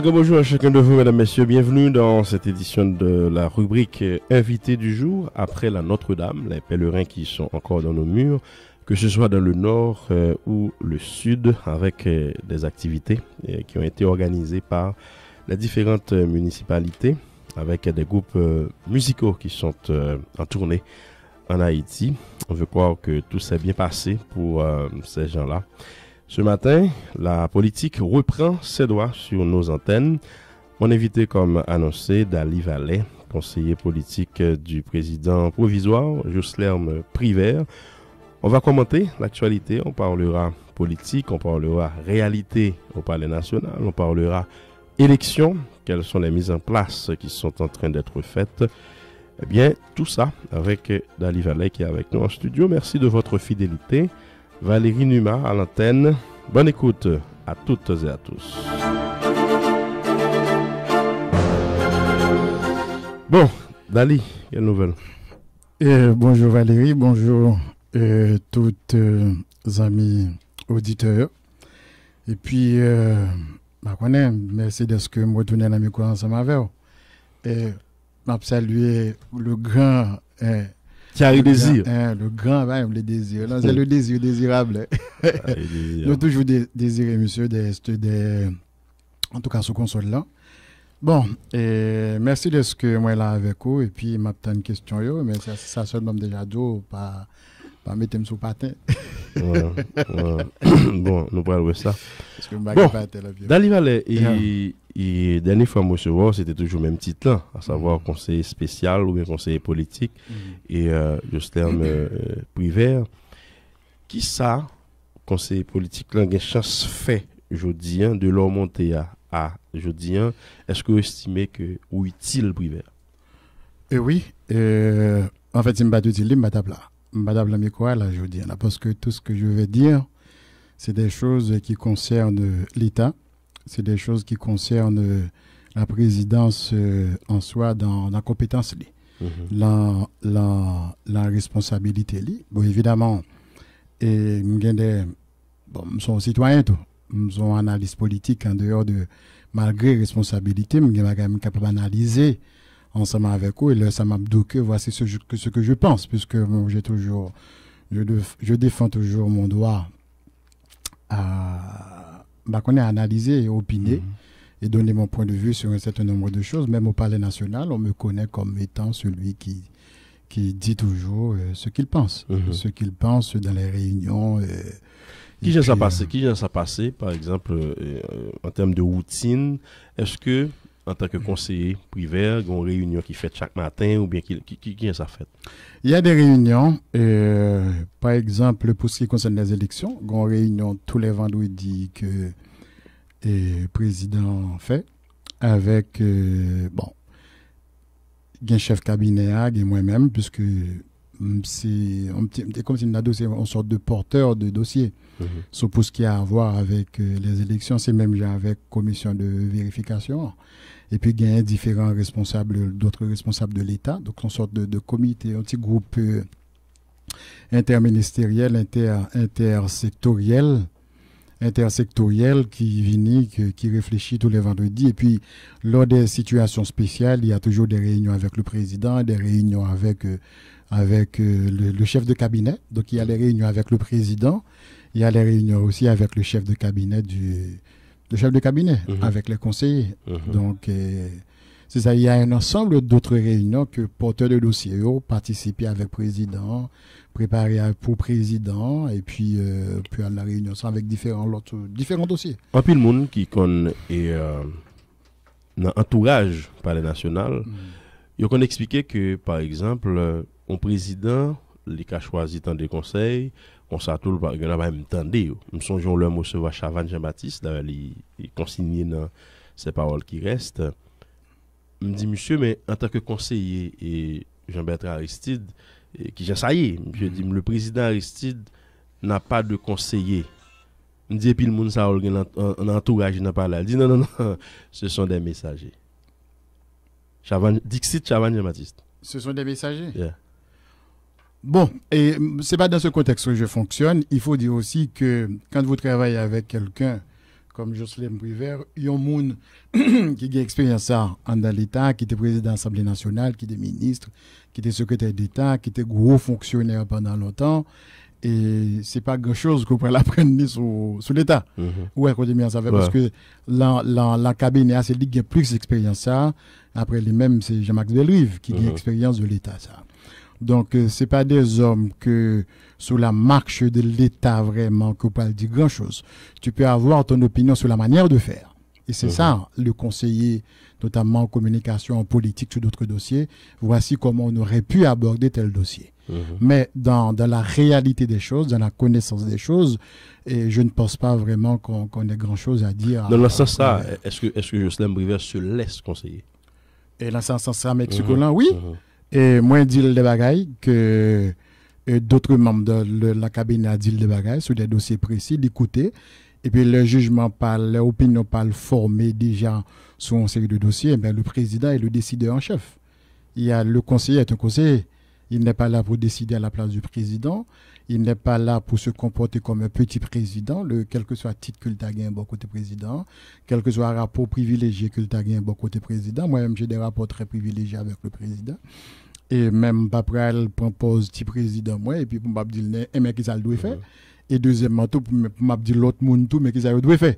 Bonjour à chacun de vous, mesdames, messieurs. Bienvenue dans cette édition de la rubrique Invité du jour. Après la Notre-Dame, les pèlerins qui sont encore dans nos murs, que ce soit dans le nord ou le sud, avec des activités qui ont été organisées par les différentes municipalités, avec des groupes musicaux qui sont en tournée en Haïti. On veut croire que tout s'est bien passé pour ces gens-là. Ce matin, la politique reprend ses droits sur nos antennes. Mon invité, comme annoncé, Dali Vallet, conseiller politique du président provisoire, Joslerme Privert. On va commenter l'actualité, on parlera politique, on parlera réalité au Palais national, on parlera élections, quelles sont les mises en place qui sont en train d'être faites. Eh bien, tout ça avec Dali Vallet qui est avec nous en studio. Merci de votre fidélité. Valérie Numa à l'antenne. Bonne écoute à toutes et à tous. Bon, Dali, quelle nouvelle? Bonjour Valérie, bonjour toutes amis auditeurs. Et puis, merci de ce que vous retournez à la micro ensemble avec vous. Et je saluer le grand... Thierry Désir. Le grand, le désir. C'est le désir désirable. Nous toujours désiré, monsieur, en tout cas, sous console là. Bon, merci de ce que moi là avec vous. Et puis, m'a peut-être une question, mais ça seulement déjà d'eau, pas mettre sous patin. Bon, nous parlons de ça. Parce que bon, Dali Vallet, et dernière fois, moi, je vois, c'était toujours le même titre là, à savoir conseiller spécial ou bien conseiller politique. Et Joslerme Privert. Qui ça, conseiller politique là, a une chance fait, je dis, de leur monter à je dis, est-ce que vous estimez que ou utile Privert? Oui, en fait, il m'a dit, il m'a Madame la micro là, je dis, parce que tout ce que je vais dire, c'est des choses qui concernent l'État, c'est des choses qui concernent la présidence en soi dans la compétence, la responsabilité. Bon, évidemment, nous sommes citoyens, nous sommes analystes politiques en dehors de, malgré responsabilité, nous sommes quand même capables d'analyser ensemble avec vous, et là, ça m'a dit que voici ce que je pense, puisque bon, je défends toujours mon droit à analyser et opiner et donner mon point de vue sur un certain nombre de choses. Même au Palais national, on me connaît comme étant celui qui dit toujours ce qu'il pense, ce qu'il pense dans les réunions. Qui a ça passé, par exemple, en termes de routine? Est-ce que en tant que conseiller privé, il y a une réunion qui fait chaque matin ou bien qui a ça fait? Il y a des réunions, par exemple, pour ce qui concerne les élections, il y a une réunion tous les vendredis que le président fait avec, il y a un chef cabinet, il y a moi-même, puisque c'est comme si on a dossier, une sorte de porteur de dossier. Sur pour ce qui a à voir avec les élections, c'est même avec commission de vérification. Et puis, il y a différents responsables, d'autres responsables de l'État. Donc, une sorte de comité, un petit groupe interministériel, intersectoriel qui réfléchit tous les vendredis. Et puis, lors des situations spéciales, il y a toujours des réunions avec le président, des réunions avec le chef de cabinet. Donc, il y a les réunions avec le président. Il y a les réunions aussi avec le chef de cabinet avec les conseillers. Donc, c'est ça. Il y a un ensemble d'autres réunions que porteurs de dossiers participer avec président, préparer pour président, et puis à la réunion ça avec différents dossiers. Un peu le monde qui connaît dans l'entourage Palais national, il qu'on expliqué que, par exemple, un président, les cas choisi dans des conseils, on s'attend pas que même tendé. Nous songeons le mot recevoir Chavan Jean-Baptiste, il consigné dans ces paroles qui restent. Me dit monsieur, mais en tant que conseiller et Jean-Bertrand Aristide, qui j'ai ça y est, je dis le président Aristide n'a pas de conseiller. Me dit puis le monde ça en entourage n'a pas là. Il dit non, ce sont des messagers. Dixit Chavan Jean-Baptiste. Ce sont des messagers. Yeah. Bon, et c'est pas dans ce contexte que je fonctionne. Il faut dire aussi que quand vous travaillez avec quelqu'un comme Jocelyn Briver, il y a un monde qui a expérience ça dans l'État, qui était président de l'Assemblée nationale, qui était ministre, qui était secrétaire d'État, qui était gros fonctionnaire pendant longtemps. Et c'est pas grand chose qu'on pourrait l'apprendre sur l'État. Ouais, qu'on dit bien ça fait, parce que la cabinet, c'est lui qui a plus d'expérience ça. Après les mêmes, c'est Jean-Max Bellrive qui a l'expérience de l'État ça. Donc, c'est pas des hommes que, sous la marche de l'État vraiment, qu'on peut dire grand chose. Tu peux avoir ton opinion sur la manière de faire. Et c'est ça, le conseiller, notamment en communication, en politique, sur d'autres dossiers. Voici comment on aurait pu aborder tel dossier. Mais dans la réalité des choses, dans la connaissance des choses, et je ne pense pas vraiment qu'on ait grand chose à dire. Dans le sens ça, est-ce que Jocelyn Briver se laisse conseiller? Et dans ce sens-là, Mexico-là, oui. Et moi, je dis le bagaille que d'autres membres de la cabinet a dit le bagaille sur des dossiers précis, d'écouter. Et puis le jugement parle, l'opinion parle formé déjà sur une série de dossiers. Ben, le président est le décideur en chef. Il y a le conseiller est un conseiller. Il n'est pas là pour décider à la place du président. Il n'est pas là pour se comporter comme un petit président, quel que soit le titre que le tag bon côté président, quel que soit le rapport privilégié que le tag bon côté président. Moi-même, j'ai des rapports très privilégiés avec le président. Et même, après, elle propose petit président, moi, et puis pour me dire, mais qui ça le doit faire. Et deuxièmement, tout, pour me dire l'autre monde, tout, mais qui ça le doit faire.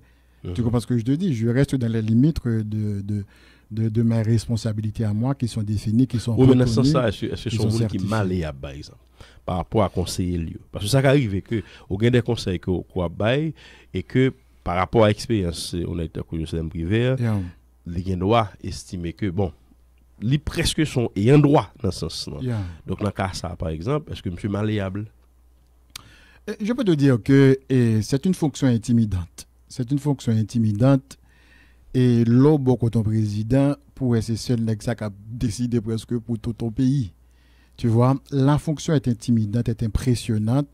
Tu comprends ce que je te dis? Je reste dans les limites de mes responsabilités à moi qui sont définies, qui sont reconnues. Oui, mais ça, est-ce que c'est un monde qui est malléable, par exemple, par rapport à conseiller lieu? Parce que ça arrive que, au gain des conseils qu'on bail, et que, par rapport à l'expérience, on a été à Jocelyn Briver, les gens doivent estimer que, bon, les presque sont ayant droit dans ce sens. Donc, dans le cas ça, par exemple, est-ce que monsieur malléable? Je peux te dire que c'est une fonction intimidante. C'est une fonction intimidante. Et là, beaucoup ton président, pour essayer seul qui a décidé presque pour tout ton pays. Tu vois, la fonction est intimidante, est impressionnante.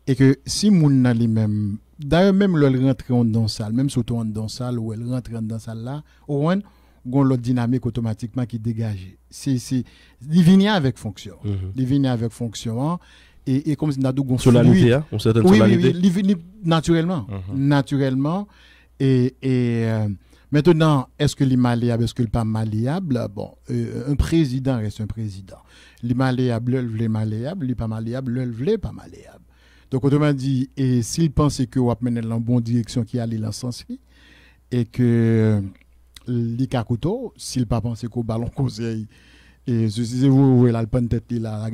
Et que si moun n'a les mêmes, d'ailleurs, même le rentrer dans la salle, même surtout dans la salle, ou elle rentre dans la salle là, au moins, on a l'autre dynamique automatiquement qui dégage. Il vient avec fonction. Il vient avec fonction. Et comme si nous avons solidité, on certaine solidité. Oui, il vient naturellement. Naturellement. Et maintenant, est-ce que l'est malléable, est-ce que l'est pas malléable? Bon, un président reste un président. L'est malléable, l'est malléable, l'est pas malléable, l'est pas malléable. Donc, autrement dit, et s'il pensait que vous avez mené dans la bonne direction qui allait dans ce sens, et que l'Ikakuto, s'il pas pensé qu'au ballon conseil, et si vous voyez la tête la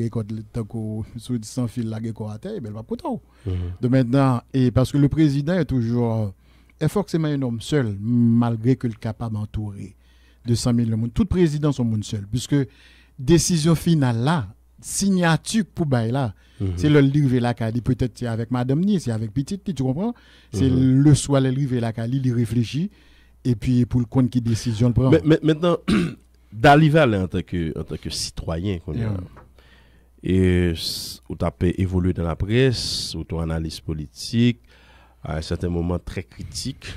sans fil la à terre, ben va pour tout. De maintenant, et parce que le président est toujours est forcément un homme seul, malgré qu'il est capable d'entourer de 100 000 personnes. Tout président sont monde seul, puisque décision finale là, signature pour bail là, c'est le livre la Cali, peut-être c'est avec Madame Ni, c'est avec Petite, tu comprends? C'est le soir le livre la Cali, il réfléchit. Et puis pour le compte qui décision le prend. Mais maintenant, d'arriver en tant que citoyen, et où tu as évolué dans la presse, où tu as analyse politique, à un certain moment très critique,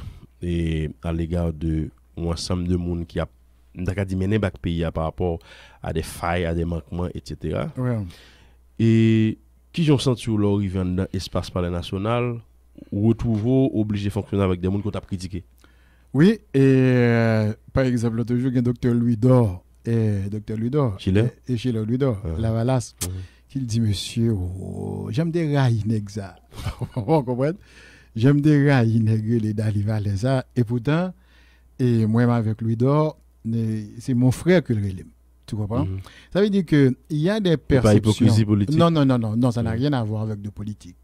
et à l'égard de un ensemble de monde qui a mené le pays par rapport à des failles, à des manquements, etc. Et qui ont senti où leur arrivé dans l'espace palais national, ou retrouver obligé de fonctionner avec des gens qui ont critiqué? Oui, et par exemple, toujours il y a Dr. Louis Dor, et Dr. Louis Dor, et chez Louis Dor, la Valasse, qui dit, monsieur, j'aime des rails nègres, vous comprenez? J'aime des rails nègres, les Dalivalais, ça, et pourtant, et moi, avec Louis Dor, c'est mon frère que le relève. Tu comprends? Ça veut dire qu'il y a des perceptions. Pas hypocrisie politique. Non, ça n'a rien à voir avec de politique.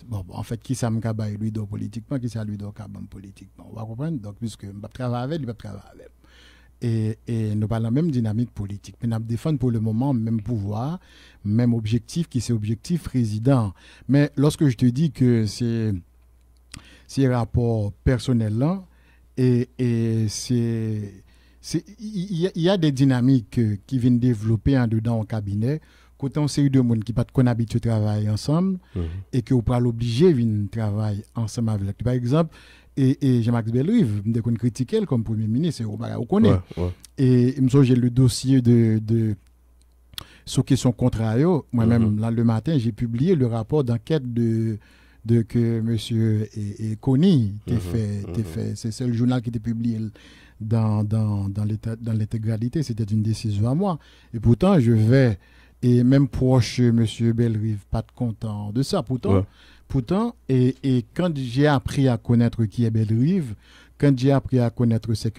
Bon, en fait, qui ça me cabaye lui d'or politiquement, qui ça lui d'or cabam politiquement. On va comprendre. Donc, puisque je travaille avec, il va travailler avec. Et nous parlons même dynamique politique. Mais nous défendons pour le moment même pouvoir, même objectif, qui c'est objectif président. Mais lorsque je te dis que c'est rapport personnel là, et c'est il y a des dynamiques qui viennent développer en dedans au cabinet. Quand on série de monde qui pas qu'on habitué travailler ensemble et que on pas l'obliger venir travailler ensemble avec. Par exemple, et Jean-Max Bellrive, me qu'on critiquer comme premier ministre, on connaît. Et me j'ai le dossier de sur question contrat. Moi-même là le matin, j'ai publié le rapport d'enquête de que monsieur et Conny t'es fait, c'est le journal qui était publié dans l'intégralité, c'était une décision à moi. Et pourtant, je vais, et même proche, monsieur Bellerive, pas de content de ça. Pourtant, et quand j'ai appris à connaître qui est Bellerive, quand j'ai appris à connaître c'est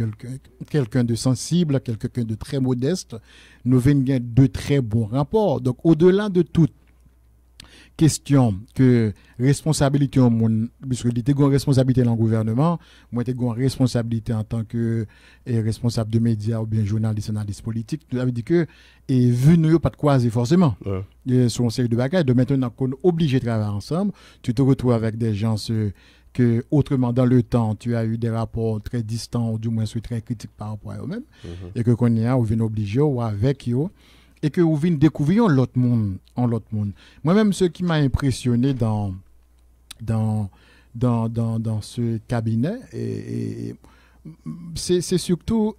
quelqu'un de sensible, quelqu'un de très modeste, nous venons de très bons rapports. Donc, au-delà de toute question que responsabilité au monde, puisque il était une responsabilité dans le gouvernement, moi j'étais une responsabilité en tant que responsable de médias ou bien journaliste, analyste politique, ça veut dire que et vu nous pas de croiser forcément. Sur une série de bagages, de maintenant qu'on est obligé de travailler ensemble, tu te retrouves avec des gens que autrement dans le temps, tu as eu des rapports très distants ou du moins très critiques par rapport à eux-mêmes et que qu'on y a ou vient obligé ou avec eux et que vous venez découvrir l'autre monde. Moi-même, ce qui m'a impressionné dans ce cabinet, c'est surtout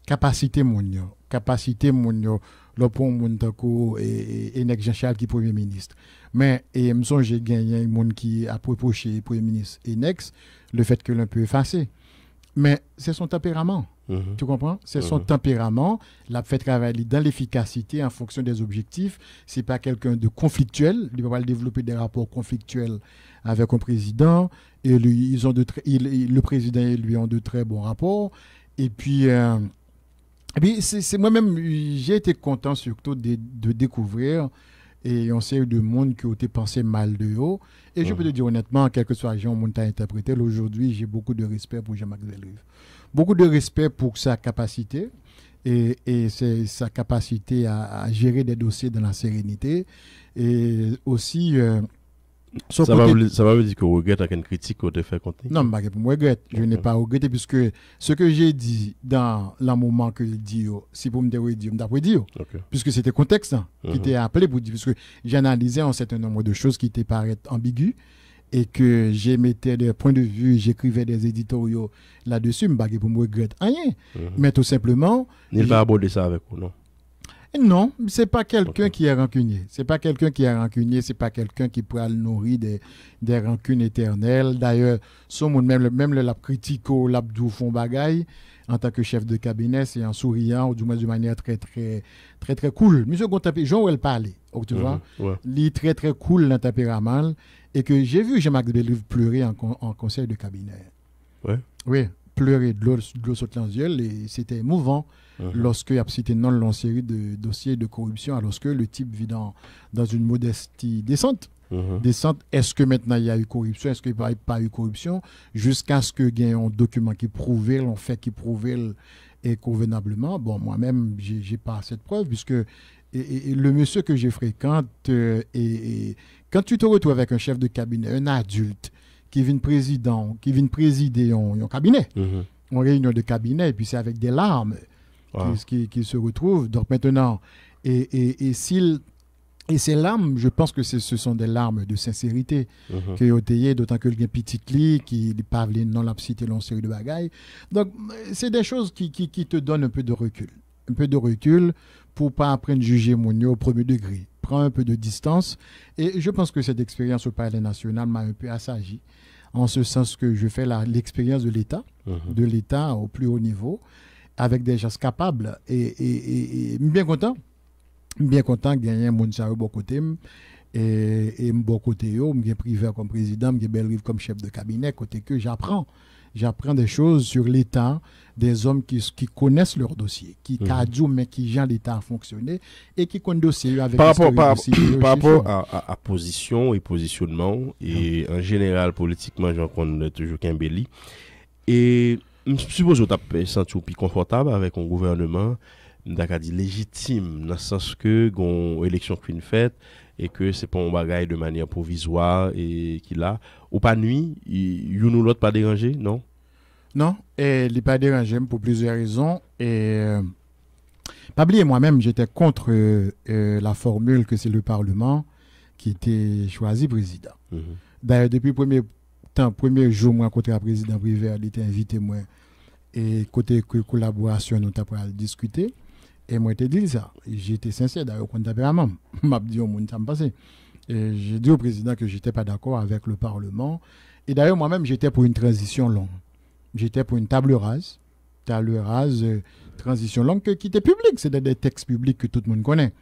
capacité monio, le pont Montako et Nek Jean-Charles qui est Premier ministre. Mais, et me songe, j'ai gagné un monde qui a reproché Premier ministre et Nex le fait que l'on peut effacer. Mais c'est son tempérament. Tu comprends? C'est son tempérament. L'a fait travailler dans l'efficacité en fonction des objectifs. C'est pas quelqu'un de conflictuel. Il va pas développer des rapports conflictuels avec un président. Et lui, le président et lui ont de très bons rapports. Et puis c'est moi-même, j'ai été content surtout de découvrir et on sait de monde qui ont été pensé mal de haut. Et je peux te dire honnêtement, quel que soit Jean Monta interprété, aujourd'hui, j'ai beaucoup de respect pour Jean-Marc Bellerive. Beaucoup de respect pour sa capacité et c'est sa capacité à gérer des dossiers dans la sérénité et aussi ça va dire que vous regrettez une critique que vous avez fait contre non, je ne regrette. Je n'ai pas regretté puisque ce que j'ai dit dans le moment que je dis, si vous me dire, je me dire. Puisque c'était le contexte qui était appelé pour dire, puisque j'ai analysé un certain nombre de choses qui étaient paraître ambiguës et que j'émettais des points de vue, j'écrivais des éditoriaux là-dessus, je ne me regrette rien. Mais tout simplement. Il va aborder ça avec vous, non? Non, c'est pas quelqu'un qui est rancunier. C'est pas quelqu'un qui est rancunier. C'est pas quelqu'un qui pourra nourrir des rancunes éternelles. D'ailleurs, même le lab critico, l'abdou font bagaille en tant que chef de cabinet, c'est en souriant ou du moins de manière très très très très cool. Monsieur Gontapé, Jean elle parlait, tu vois, il est très très cool dans tempérament et que j'ai vu Jean-Marc Bellerive pleurer en conseil de cabinet. Oui, pleurer de l'eau sur les yeux et c'était émouvant. Lorsque il y a cité une longue série de dossiers de corruption, alors que le type vit dans une modestie décente. Est-ce que maintenant il y a eu corruption? Est-ce qu'il n'y a pas eu corruption? Jusqu'à ce qu'il y ait un document qui prouve, un fait qui prouve et convenablement. Bon, moi-même, j'ai pas cette preuve, puisque le monsieur que je fréquente, quand tu te retrouves avec un chef de cabinet, un adulte, qui vient présider un cabinet, une réunion de cabinet, et puis c'est avec des larmes. Qui se retrouvent. Donc maintenant, et ces larmes, je pense que ce sont des larmes de sincérité qui ont été, d'autant que le petit lit qui parle non la cité l'on série de bagailles. Donc c'est des choses qui te donnent un peu de recul pour pas apprendre à juger mon au premier degré. Prends un peu de distance et je pense que cette expérience au Palais national m'a un peu assagi en ce sens que je fais l'expérience de l'État au plus haut niveau, avec des gens capables et bien content de gagner un monde au bon côté et bon côté yo me privé comme président, me Bellerive comme chef de cabinet côté que j'apprends des choses sur l'État, des hommes qui connaissent leur dossier, qui cadrent mais qui gèrent l'État à fonctionner et qui connaissent dossier avec par rapport à position et positionnement et en général politiquement j'en connais toujours qu'un belli et je suppose que tu as senti plus confortable avec un gouvernement dit légitime dans le sens que une élection qui est faite et que c'est pas un bagage de manière provisoire et qu'il a ou pas nuit you nous l'autre pas dérangé non il n'est pas dérangé pour plusieurs raisons et pas oublier moi-même j'étais contre la formule que c'est le Parlement qui était choisi président. D'ailleurs depuis premier jour moi côté le président privé il était invité moi et côté collaboration nous t'as pas discuter et moi te dit ça j'étais sincère d'ailleurs quand tempérament m'a dit au monde ça me passé Et j'ai dit au président que j'étais pas d'accord avec le Parlement. Et d'ailleurs, moi-même, j'étais pour une transition longue. J'étais pour une table rase. Transition longue qui était publique. C'est des textes publics que tout le monde connaît.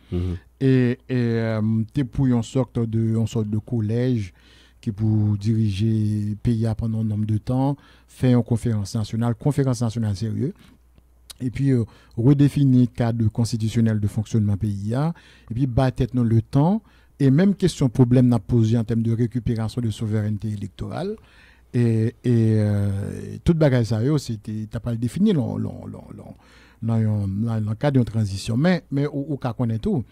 Et t'es pour une sorte de collège qui pour diriger le pays pendant un nombre de temps, faire une conférence nationale sérieuse. Et puis redéfinir le cadre constitutionnel de fonctionnement pays, et puis battre le temps, et même question problème n'a posé en termes de récupération de souveraineté électorale, et toute bagaille ça, t'as pas le défini dans le cadre de transition. Mais au cas qu'on est tout,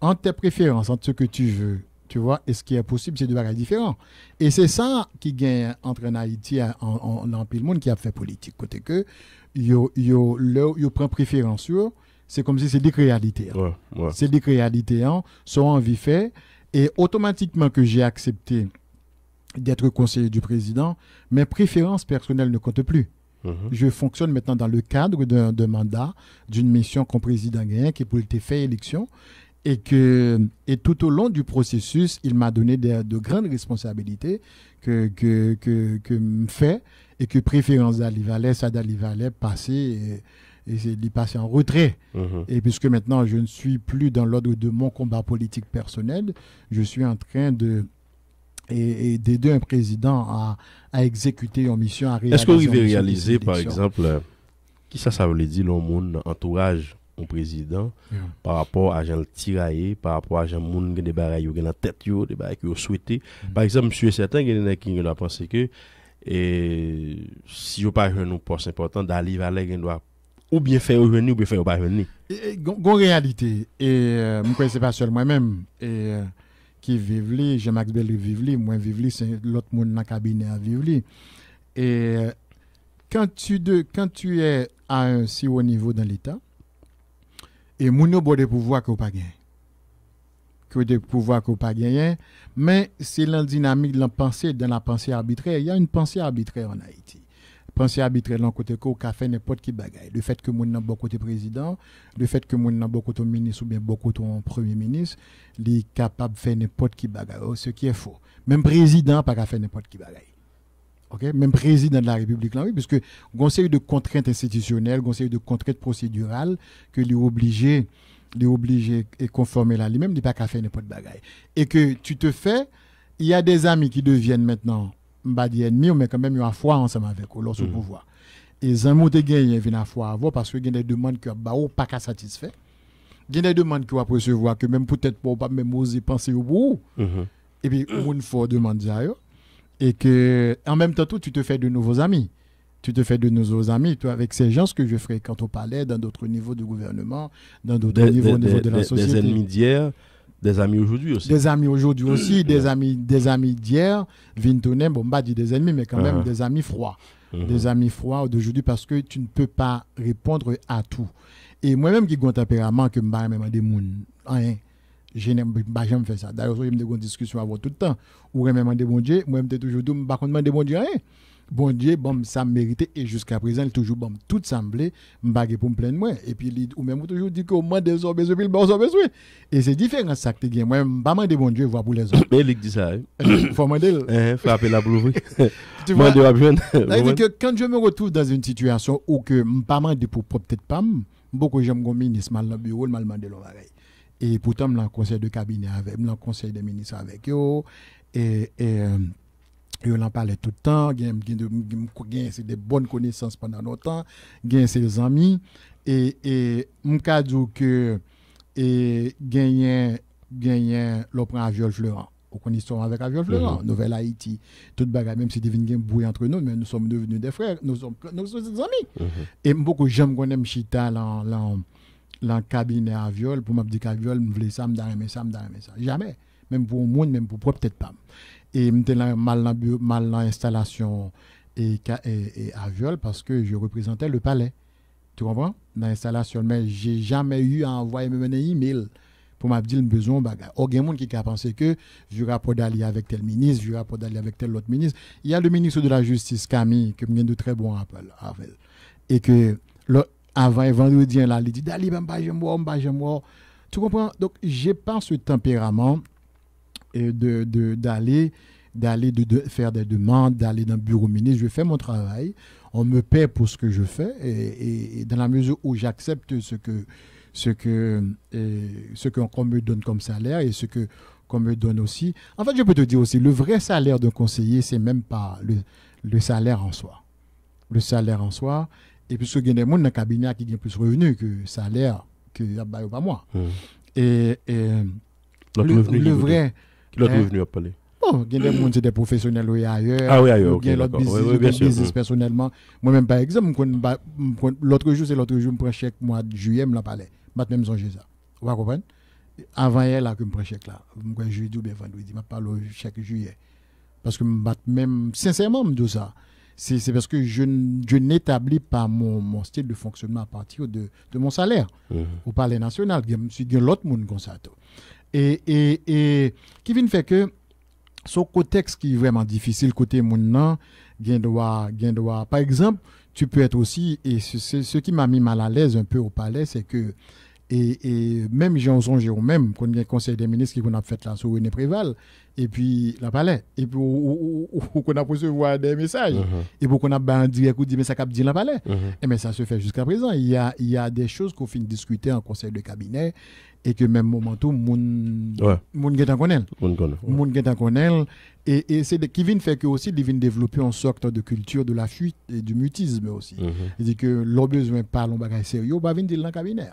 entre tes préférences, entre ce que tu veux, tu vois, et ce qui est possible, c'est deux bagages différents. Et c'est ça qui gagne entre en Haïti en pile monde qui a fait politique. Côté que, yo prend préférence sur, c'est comme si c'est des réalités. Ouais. C'est des réalités, sont envie fait, et automatiquement que j'ai accepté d'être conseiller du président, mes préférences personnelles ne comptent plus. Je fonctionne maintenant dans le cadre d'un mandat, d'une mission qu'on président gagne, qui pour te faire élection, et tout au long du processus, il m'a donné de grandes responsabilités que me fait, et que préférence d'Ali Valais passer et c'est passer en retrait. Et puisque maintenant je ne suis plus dans l'ordre de mon combat politique personnel, je suis en train d'aider un président à exécuter une mission, à réaliser. Est-ce que vous pouvez réaliser, par exemple, qui ça veut dire, mon entourage au président, par rapport à Jean tiraillé, par rapport à Jean Moun, des bagailles qui ont la tête, des bagailles qui ont souhaité. Par exemple, monsieur certain, il y en a qui ont pensé que si je pas un poste important, d'Ali Valais doit ou bien faire revenir ou bien faire pas revenir. En réalité, et je ne connais pas seulement moi-même, et qui vivent li, Jean-Max Bellry vivent li, moi vivent li, c'est l'autre monde dans le cabinet à vivre li. Et quand tu es à un si haut niveau dans l'État, et moun yo bon de pouvoir que pas gagner. Que de pouvoir que pas gagner, mais c'est la dynamique de la pensée arbitraire. Il y a une pensée arbitraire en Haïti. Pensée arbitraire dans côté ko ka fait n'importe qui bagaille. Le fait que moun nan bon côté président, le fait que moun nan bon côté ministre ou bien bon côté premier ministre, il est capable de faire n'importe qui bagaille, ce qui est faux. Même président pas faire n'importe qui bagaille. OK, même président de la République là oui, parce que conseil de contraintes institutionnelles, conseil de contraintes procédurales que lui obligé et conformer là lui-même, il pas qu'à faire n'importe bagaille. Et que tu te fais, il y a des amis qui deviennent maintenant pas des ennemis, mais quand même ils ont foi ensemble avec eux lorsqu'au pouvoir. Et les amis de gagner viennent à foi avoir parce que il y a des demandes que bah pas qu'à satisfaire. Il y a des demandes que va recevoir que même peut-être pas même oser penser au bout. Et puis une fois demande ça. Et que en même temps tu te fais de nouveaux amis. Toi, avec ces gens que je fréquente au palais, dans d'autres niveaux de gouvernement, dans d'autres niveaux de la société. Des ennemis d'hier, des amis aujourd'hui aussi. Des amis aujourd'hui aussi, des amis d'hier, Vintonem, bon, pas dit des ennemis, mais quand même des amis froids. Des amis froids d'aujourd'hui parce que tu ne peux pas répondre à tout. Et moi-même qui ai un tempérament que je me des gens, je n'aime pas jamais faire ça. D'ailleurs, j'ai une discussion avec tout le temps. Ou même demander bon Dieu, moi je toujours dit pas contre demander bon Dieu rien. Bon Dieu, bon ça méritait et jusqu'à présent il toujours bon tout semblé m'baguer pour me plaindre moi et puis ou même toujours dit que moi des hommes besoin bon besoin. Et c'est différent ça que tu gain. Moi pas demander bon Dieu voir pour les autres. Mais il dit ça. Faut demander frapper la boule. Tu vois. C'est-à-dire que quand je me retrouve dans une situation où que pas demander pour peut-être pas beaucoup j'aime gon ministre mal dans bureau mal demander le pareil. Et pourtant me conseil de cabinet avec me conseil des ministres avec eux et on en parlait tout le temps, c'est des bonnes connaissances pendant longtemps, gain ses amis et m'ka dit que gagner le prend Aviol Florent. On connaît l'histoire avec Aviol Florent, Nouvelle Haïti, toute bagarre même si devient brouille entre nous, mais nous sommes devenus des frères, nous sommes des amis. Et beaucoup j'aime connaître Mchita dans cabinet Aviol pour me dire qu'Aviol me voulait ça, me aimer ça. Jamais, même pour monde, même pour peut-être pas. Et j'étais mal dans l'installation et Aviol parce que je représentais le palais. Tu comprends? Dans l'installation, mais j'ai jamais eu à envoyer même un email pour me dire le besoin bagarre. Il y a des gens qui ont pensé que je rapport d'aller avec tel ministre, je rapport d'aller avec tel autre ministre. Il y a le ministre de la Justice, Camille, qui me de très bons rappels avec. Et que avant vendredi, là, il dit d'aller, j'aime moi. Tu comprends? Donc, j'ai pas ce tempérament d'aller faire des demandes, d'aller dans le bureau ministre. Je fais mon travail, on me paie pour ce que je fais et dans la mesure où j'accepte ce qu'on me donne comme salaire et ce qu'on me donne aussi. En fait, je peux te dire aussi, le vrai salaire d'un conseiller, c'est même pas le salaire en soi. Le salaire en soi, et puisque il y a des gens dans le cabinet qui ont plus de revenus que le salaire que pas moi. Et L'autre vrai... revenu à parler. Bon, il y a des gens qui sont des professionnels ailleurs. Ah oui, ailleurs, ok. Il y a l'autre business personnellement. Moi-même, par exemple, l'autre jour, je me prends chèque mois de juillet, je me parlais. Je même songé ça. Vous comprenez? Avant hier, là, que je me prends chèque là. Je me prends jeudi ou bien vendredi. Je me parle chèque juillet. Parce que même, sincèrement, je me dis ça. C'est parce que je n'établis pas mon style de fonctionnement à partir de mon salaire au Palais national. Je suis l'autre monde comme ça. Et qui vient fait que ce contexte qui est vraiment difficile côté mon doit par exemple, tu peux être aussi, et ce qui m'a mis mal à l'aise un peu au Palais, c'est que et même j'ai songé au même qu'on a un conseil des ministres qui qu'on a fait là sur René Préval et puis la Palais et puis qu'on a recevoir des messages et pour qu'on a ben direct ou dit mais ça cap dit la Palais et mais ça se fait jusqu'à présent. Il y a des choses qu'on finit discuter en conseil de cabinet et que même moment tout moun getan connaît et c'est qui vient faire que aussi ils viennent développer une sorte de culture de la fuite et du mutisme aussi. C'est-à-dire que l'on besoin parler bagage sérieux pas venir dans le cabinet.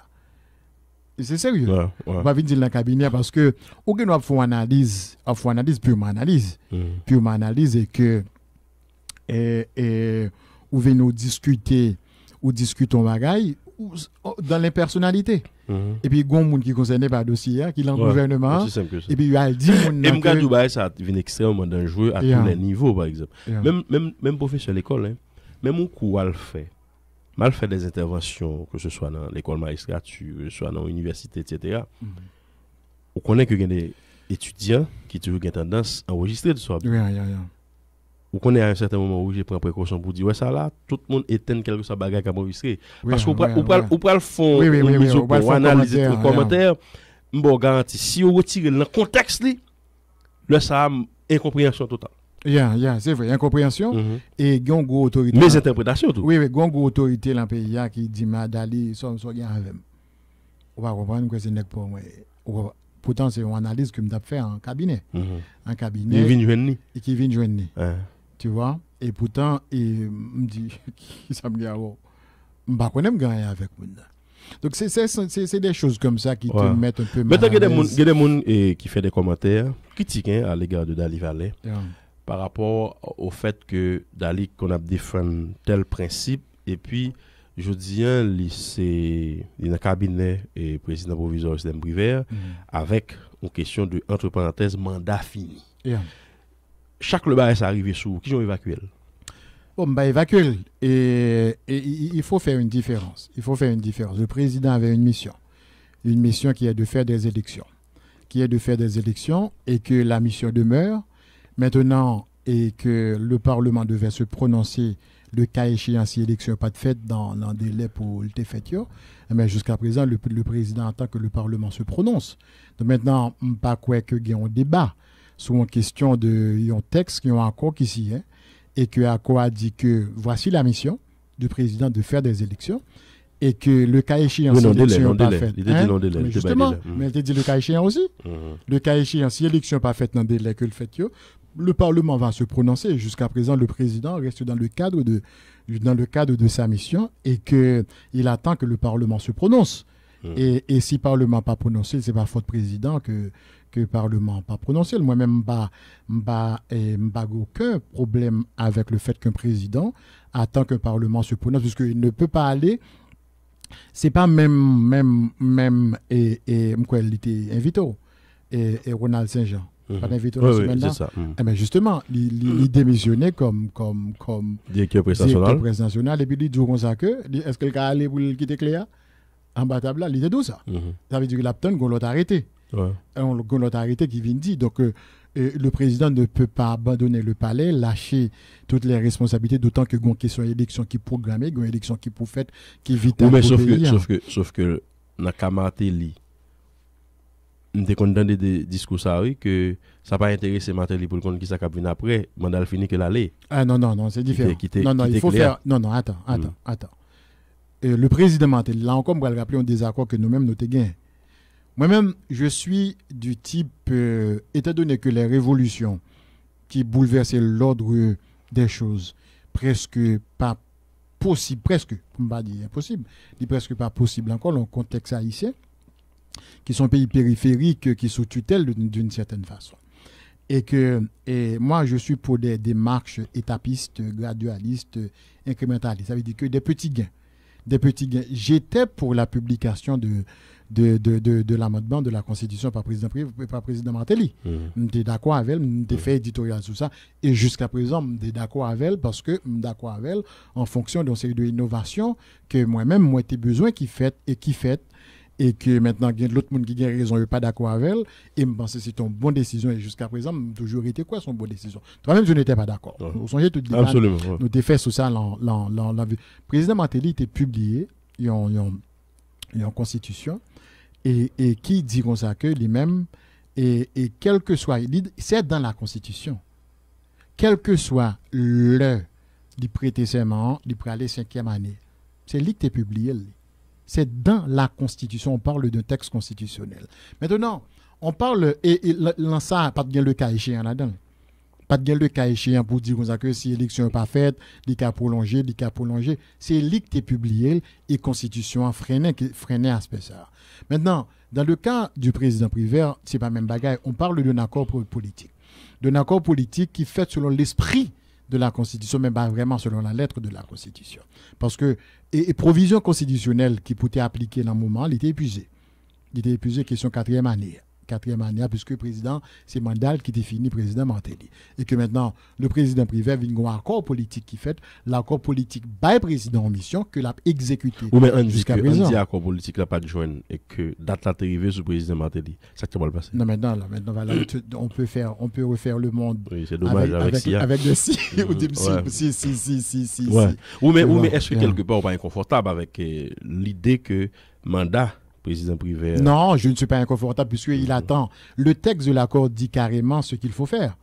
C'est sérieux. On va venir dans le cabinet parce que on doit faire une analyse, purement analyse et que on vient nous discuter ou discutons bagaille dans les personnalités. Et puis il y a des gens qui ne concernent pas le dossier, qui sont dans le gouvernement. Et puis il y a 10 gens et m'gade Dubaï ça devient extrêmement dangereux à tous les niveaux par exemple. Même professeur à l'école même on cours à le faire. Mal fait des interventions, que ce soit dans l'école magistrature, que ce soit dans l'université, etc. On connaît que y a des étudiants qui toujours ont tendance à enregistrer de ça. On connaît à un certain moment où j'ai pris précaution pour dire ouais ça là, tout le monde éteint quelque chose bagarre à enregistrer. Parce qu'on peut le fond, pour analyser les commentaires. Bon garantie, si on retire le contexte, là ça a incompréhension totale. C'est vrai, incompréhension et gon go autorité. Mes interprétations tout. Oui, gon go autorité dans pays qui dit madali so bien avec. On va comprendre que c'est pour moi. Pourtant c'est une analyse que me t'a fait en cabinet. En cabinet. Il vient joindre et qui vient joindre. Tu vois? Et pourtant me dit ça me dit m'pa connait me gagner avec moi. Donc c'est des choses comme ça qui te mettent un peu mal. Mais il y a des gens qui fait des commentaires critiques à l'égard de Dali Valet. Par rapport au fait que Dali qu'on a défendu tel principe et puis je dis c'est dans le cabinet et président provisoire système privé avec une question de entre parenthèses mandat fini. Chaque le bail est arrivé sous qui ont évacué. Bon bah évacuer et il faut faire une différence. Le président avait une mission qui est de faire des élections. Et que la mission demeure. Maintenant, et que le Parlement devait se prononcer le cas échéant si l'élection n'est pas de fait dans le délai pour le fait. Mais jusqu'à présent, le président attend que le Parlement se prononce. Donc maintenant, je ne sais pas quoi qu'il y ait un débat sur une question de un texte qui est encore ici, et que ACO a dit que voici la mission du président de faire des élections. Et que le cas échéant, si l'élection n'est pas faite. Mais justement, mais il dit le cas échéant aussi. Le cas échéant, si l'élection n'est pas faite dans le délai que le fait, le Parlement va se prononcer. Jusqu'à présent, le président reste dans le cadre de sa mission et qu'il attend que le Parlement se prononce. Et si le Parlement n'a pas prononcé, c'est pas faute président que le Parlement n'a pas prononcé. Moi-même, pas aucun problème avec le fait qu'un président attend qu'un Parlement se prononce, puisqu'il ne peut pas aller. C'est pas même et il était invité et Ronald Saint-Jean pas invité la semaine là. Mais justement il démissionnait comme directeur national et puis il dit comme ça que est-ce que le gars allait pour quitter Cléa en bas table là il était tout ça. Ça veut dire que l'apton gon l'autre arrêté. Gon l'autre arrêté qui vient dire donc le président ne peut pas abandonner le palais, lâcher toutes les responsabilités, d'autant que une question d'élection qui est programmée, une élection qui est pour faite, qui est vitale pour le pays. Sauf que Nakamate li m'était content des discours ça oui que ça pas intéressé Martelly pour le compte qui ça cap venir après mandat fini que l'aller. Ah non, c'est différent. Non, il faut clair. faire non, attends. Le président Martelly là encore on va le rappeler un désaccord que nous-mêmes nous gain. Moi-même, je suis du type étant donné que les révolutions qui bouleversaient l'ordre des choses presque pas possible, presque, on va dire impossible, dit presque pas possible encore dans le contexte haïtien, qui sont pays périphériques, qui sont tutelles d'une certaine façon. Et moi, je suis pour des démarches étapistes, gradualistes, incrémentalistes. Ça veut dire que des petits gains. J'étais pour la publication de l'amendement de la Constitution par président Martelly. J'étais d'accord avec elle, j'ai fait éditorial sur ça. Et jusqu'à présent, j'étais d'accord avec elle parce que j'étais d'accord avec elle en fonction d'une série d'innovations que moi-même, moi, j'ai besoin qui fait et que maintenant, il y a l'autre monde qui a raison, je pas d'accord avec elle, et je pense que c'est une bonne décision, et jusqu'à présent, toujours été quoi son bonne décision. Toi-même, je n'étais pas d'accord. Vous songez tout le débat. Absolument. Nous avons fait sur ça, le président Martelly était publié, il y a une constitution, et qui dit comme ça que lui-même, et quel que soit, c'est dans la constitution, quel que soit le prêter serment, il peut aller 5e année. C'est lui qui est publié. C'est dans la Constitution, on parle d'un texte constitutionnel. Maintenant, on parle, et dans ça, pas de le cas échéant là-dedans. Pas de le cas échéant pour dire que si l'élection n'est pas faite, il cas prolongé. C'est lui qui est publié et Constitution a freiné aspect ça. Maintenant, dans le cas du président Prévert, c'est pas même bagaille. On parle d'un accord politique. D'un accord politique qui est fait selon l'esprit de la Constitution, mais pas vraiment selon la lettre de la Constitution. Parce que, et provision constitutionnelle qui pouvait appliquer dans le moment, il était épuisé. Question 4e année. 4e année, puisque le président, c'est mandat qui définit le président Martelly. Et que maintenant, le président privé vient un accord politique qui fait, l'accord politique by président en mission que l'a exécuté. Ou mais jusqu'à présent. On dit accord politique là pas de joindre et que date là arrivé sur le président Martelly. Ça qui va le passer. Non, maintenant, voilà, on peut refaire le monde. Oui, c'est dommage avec des si. Si. Ouais. Ou mais est-ce que quelque part on pas inconfortable avec l'idée que mandat président privé. Non, je ne suis pas inconfortable puisqu'il attend. Le texte de l'accord dit carrément ce qu'il faut faire.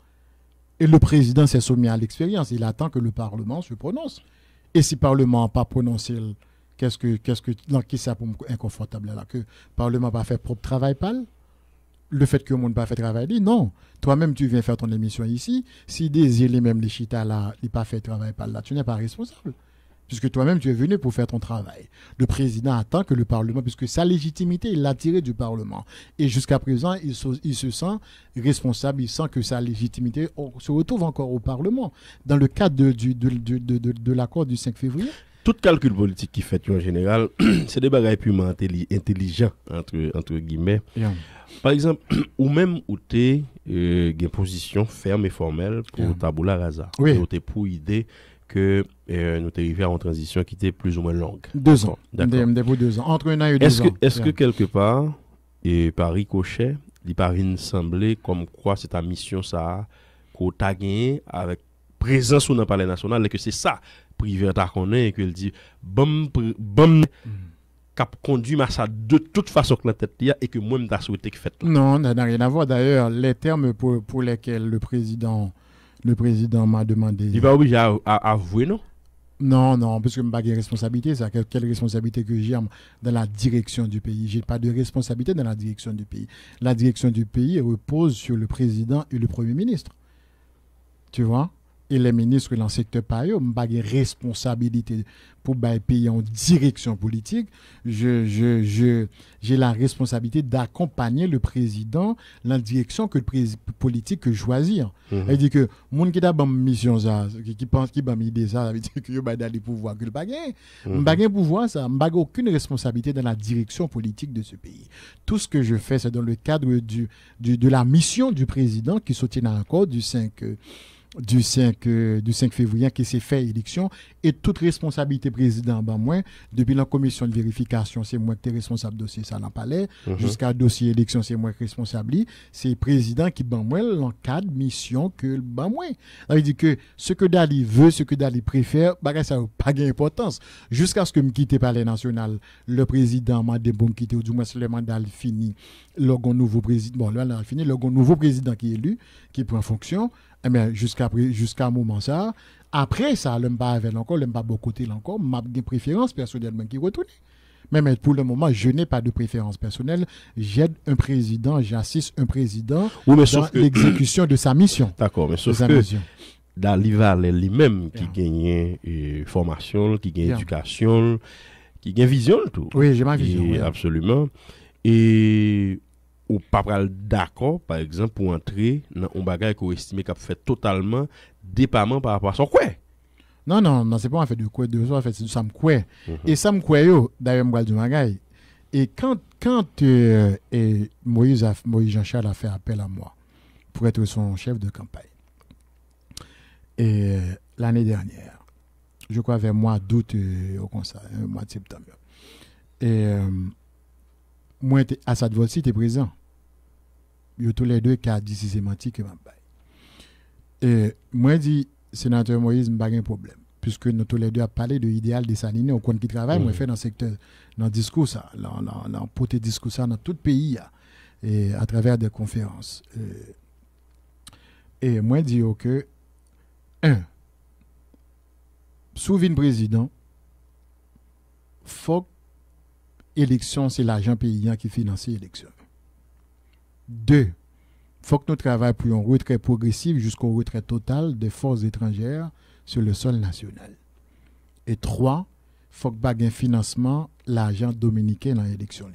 Et le président s'est soumis à l'expérience. Il attend que le Parlement se prononce. Et si le Parlement n'a pas prononcé, qui ça pour inconfortable là? Que le Parlement n'a pas fait propre travail pâle? Le fait que le monde n'a pas fait travail dit non. Toi-même, tu viens faire ton émission ici. Si des îles, même les chitas là, n'ont pas fait travail pâle là, tu n'es pas responsable. Puisque toi-même, tu es venu pour faire ton travail. Le président attend que le Parlement, puisque sa légitimité, il l'a tirée du Parlement. Et jusqu'à présent, il se sent responsable, il sent que sa légitimité se retrouve encore au Parlement. Dans le cadre de l'accord du 5 février. Tout calcul politique qui fait en général, c'est des bagages purement intelligents, entre guillemets. Yeah. Par exemple, ou même où tu es une position ferme et formelle pour tabula rasa. Oui. Ou tu es pour idée que nous sommes arrivés à une transition qui était plus ou moins longue. 2 ans. D'accord. 2 ans. Entre 1 an et 2 ans. Est-ce que quelque part, et par ricochet, il paraît sembler comme quoi c'est ta mission ça qu'on t'a gagné avec présence sur le palais national et que c'est ça privé t'a connaît et qu'il dit bon cap conduit ma ça de toute façon que la tête et que moi m'ta souhaité que fait. Non, ça n'a rien à voir. D'ailleurs, les termes pour lesquels le président m'a demandé. Il va obligé à avouer, non? Non, parce que je n'ai pas de responsabilité. C'est quelle responsabilité que j'ai dans la direction du pays? Je n'ai pas de responsabilité dans la direction du pays. La direction du pays repose sur le président et le premier ministre. Tu vois? Et les ministres dans le secteur pareil, je n'ai pas de responsabilité pour le pays en direction politique. J'ai la responsabilité d'accompagner le président dans la direction politique que choisir. Il dit que les gens qui ont une mission, qui pensent qu'ils ont une idée, ça veut dire qu'ils ont des pouvoirs que le bagage. Je n'ai pas de pouvoir, ça. Je n'ai aucune responsabilité dans la direction politique de ce pays. Tout ce que je fais, c'est dans le cadre de la mission du président qui soutient l'accord du 5 du 5 février qui s'est fait élection et toute responsabilité président ben moi depuis la commission de vérification c'est moi qui est responsable dossier ça dans palais jusqu'à dossier élection c'est moi qui responsable c'est président qui ben moi l'encadre mission que ben moi ça veut dire que ce que Dali veut ce que Dali préfère bagay ça pas d'importance jusqu'à ce que me quitte palais national le président m'a dit bon quitter ou du moins le mandat fini le nouveau président bon là on a fini le nouveau président qui est élu qui prend fonction mais jusqu'à un moment ça après ça l'aime pas avec encore l'aime pas beaucoup côté encore m'a des préférences personnellement qui retourner mais pour le moment je n'ai pas de préférence personnelle j'aide un président j'assiste un président dans l'exécution de sa mission d'accord mais sauf que Dalival lui-même qui gagne formation qui gagne éducation qui gagne vision tout oui j'ai ma vision absolument et ou pas d'accord par exemple pour entrer dans un bagage qu'on estime qu'a fait totalement dépendant par rapport à son quoi non c'est pas en fait de quoi de ça en fait c'est du ça me quoi et ça me quoi yo d'ailleurs moi du bagage et quand Moïse Jean-Charles a fait appel à moi pour être son chef de campagne et l'année dernière je crois vers mois d'août au conseil mois de septembre et moi Assad Volsi était présent yo tous les deux qui a dit systématique que m'a et moi dit sénateur Moïse m'pa un problème puisque nous tous les deux a parlé de l'idéal de Salines on compte qui travaille moi fait dans secteur dans discours ça dans porter discours ça dans tout pays et à travers des conférences et moi dit que souverain président faut élection c'est l'argent paysan qui finance l'élection. 2. Faut que nous travaillions pour un retrait progressif jusqu'au retrait total des forces étrangères sur le sol national. Et 3. Faut que bague un financement l'argent dominicain dans l'élection.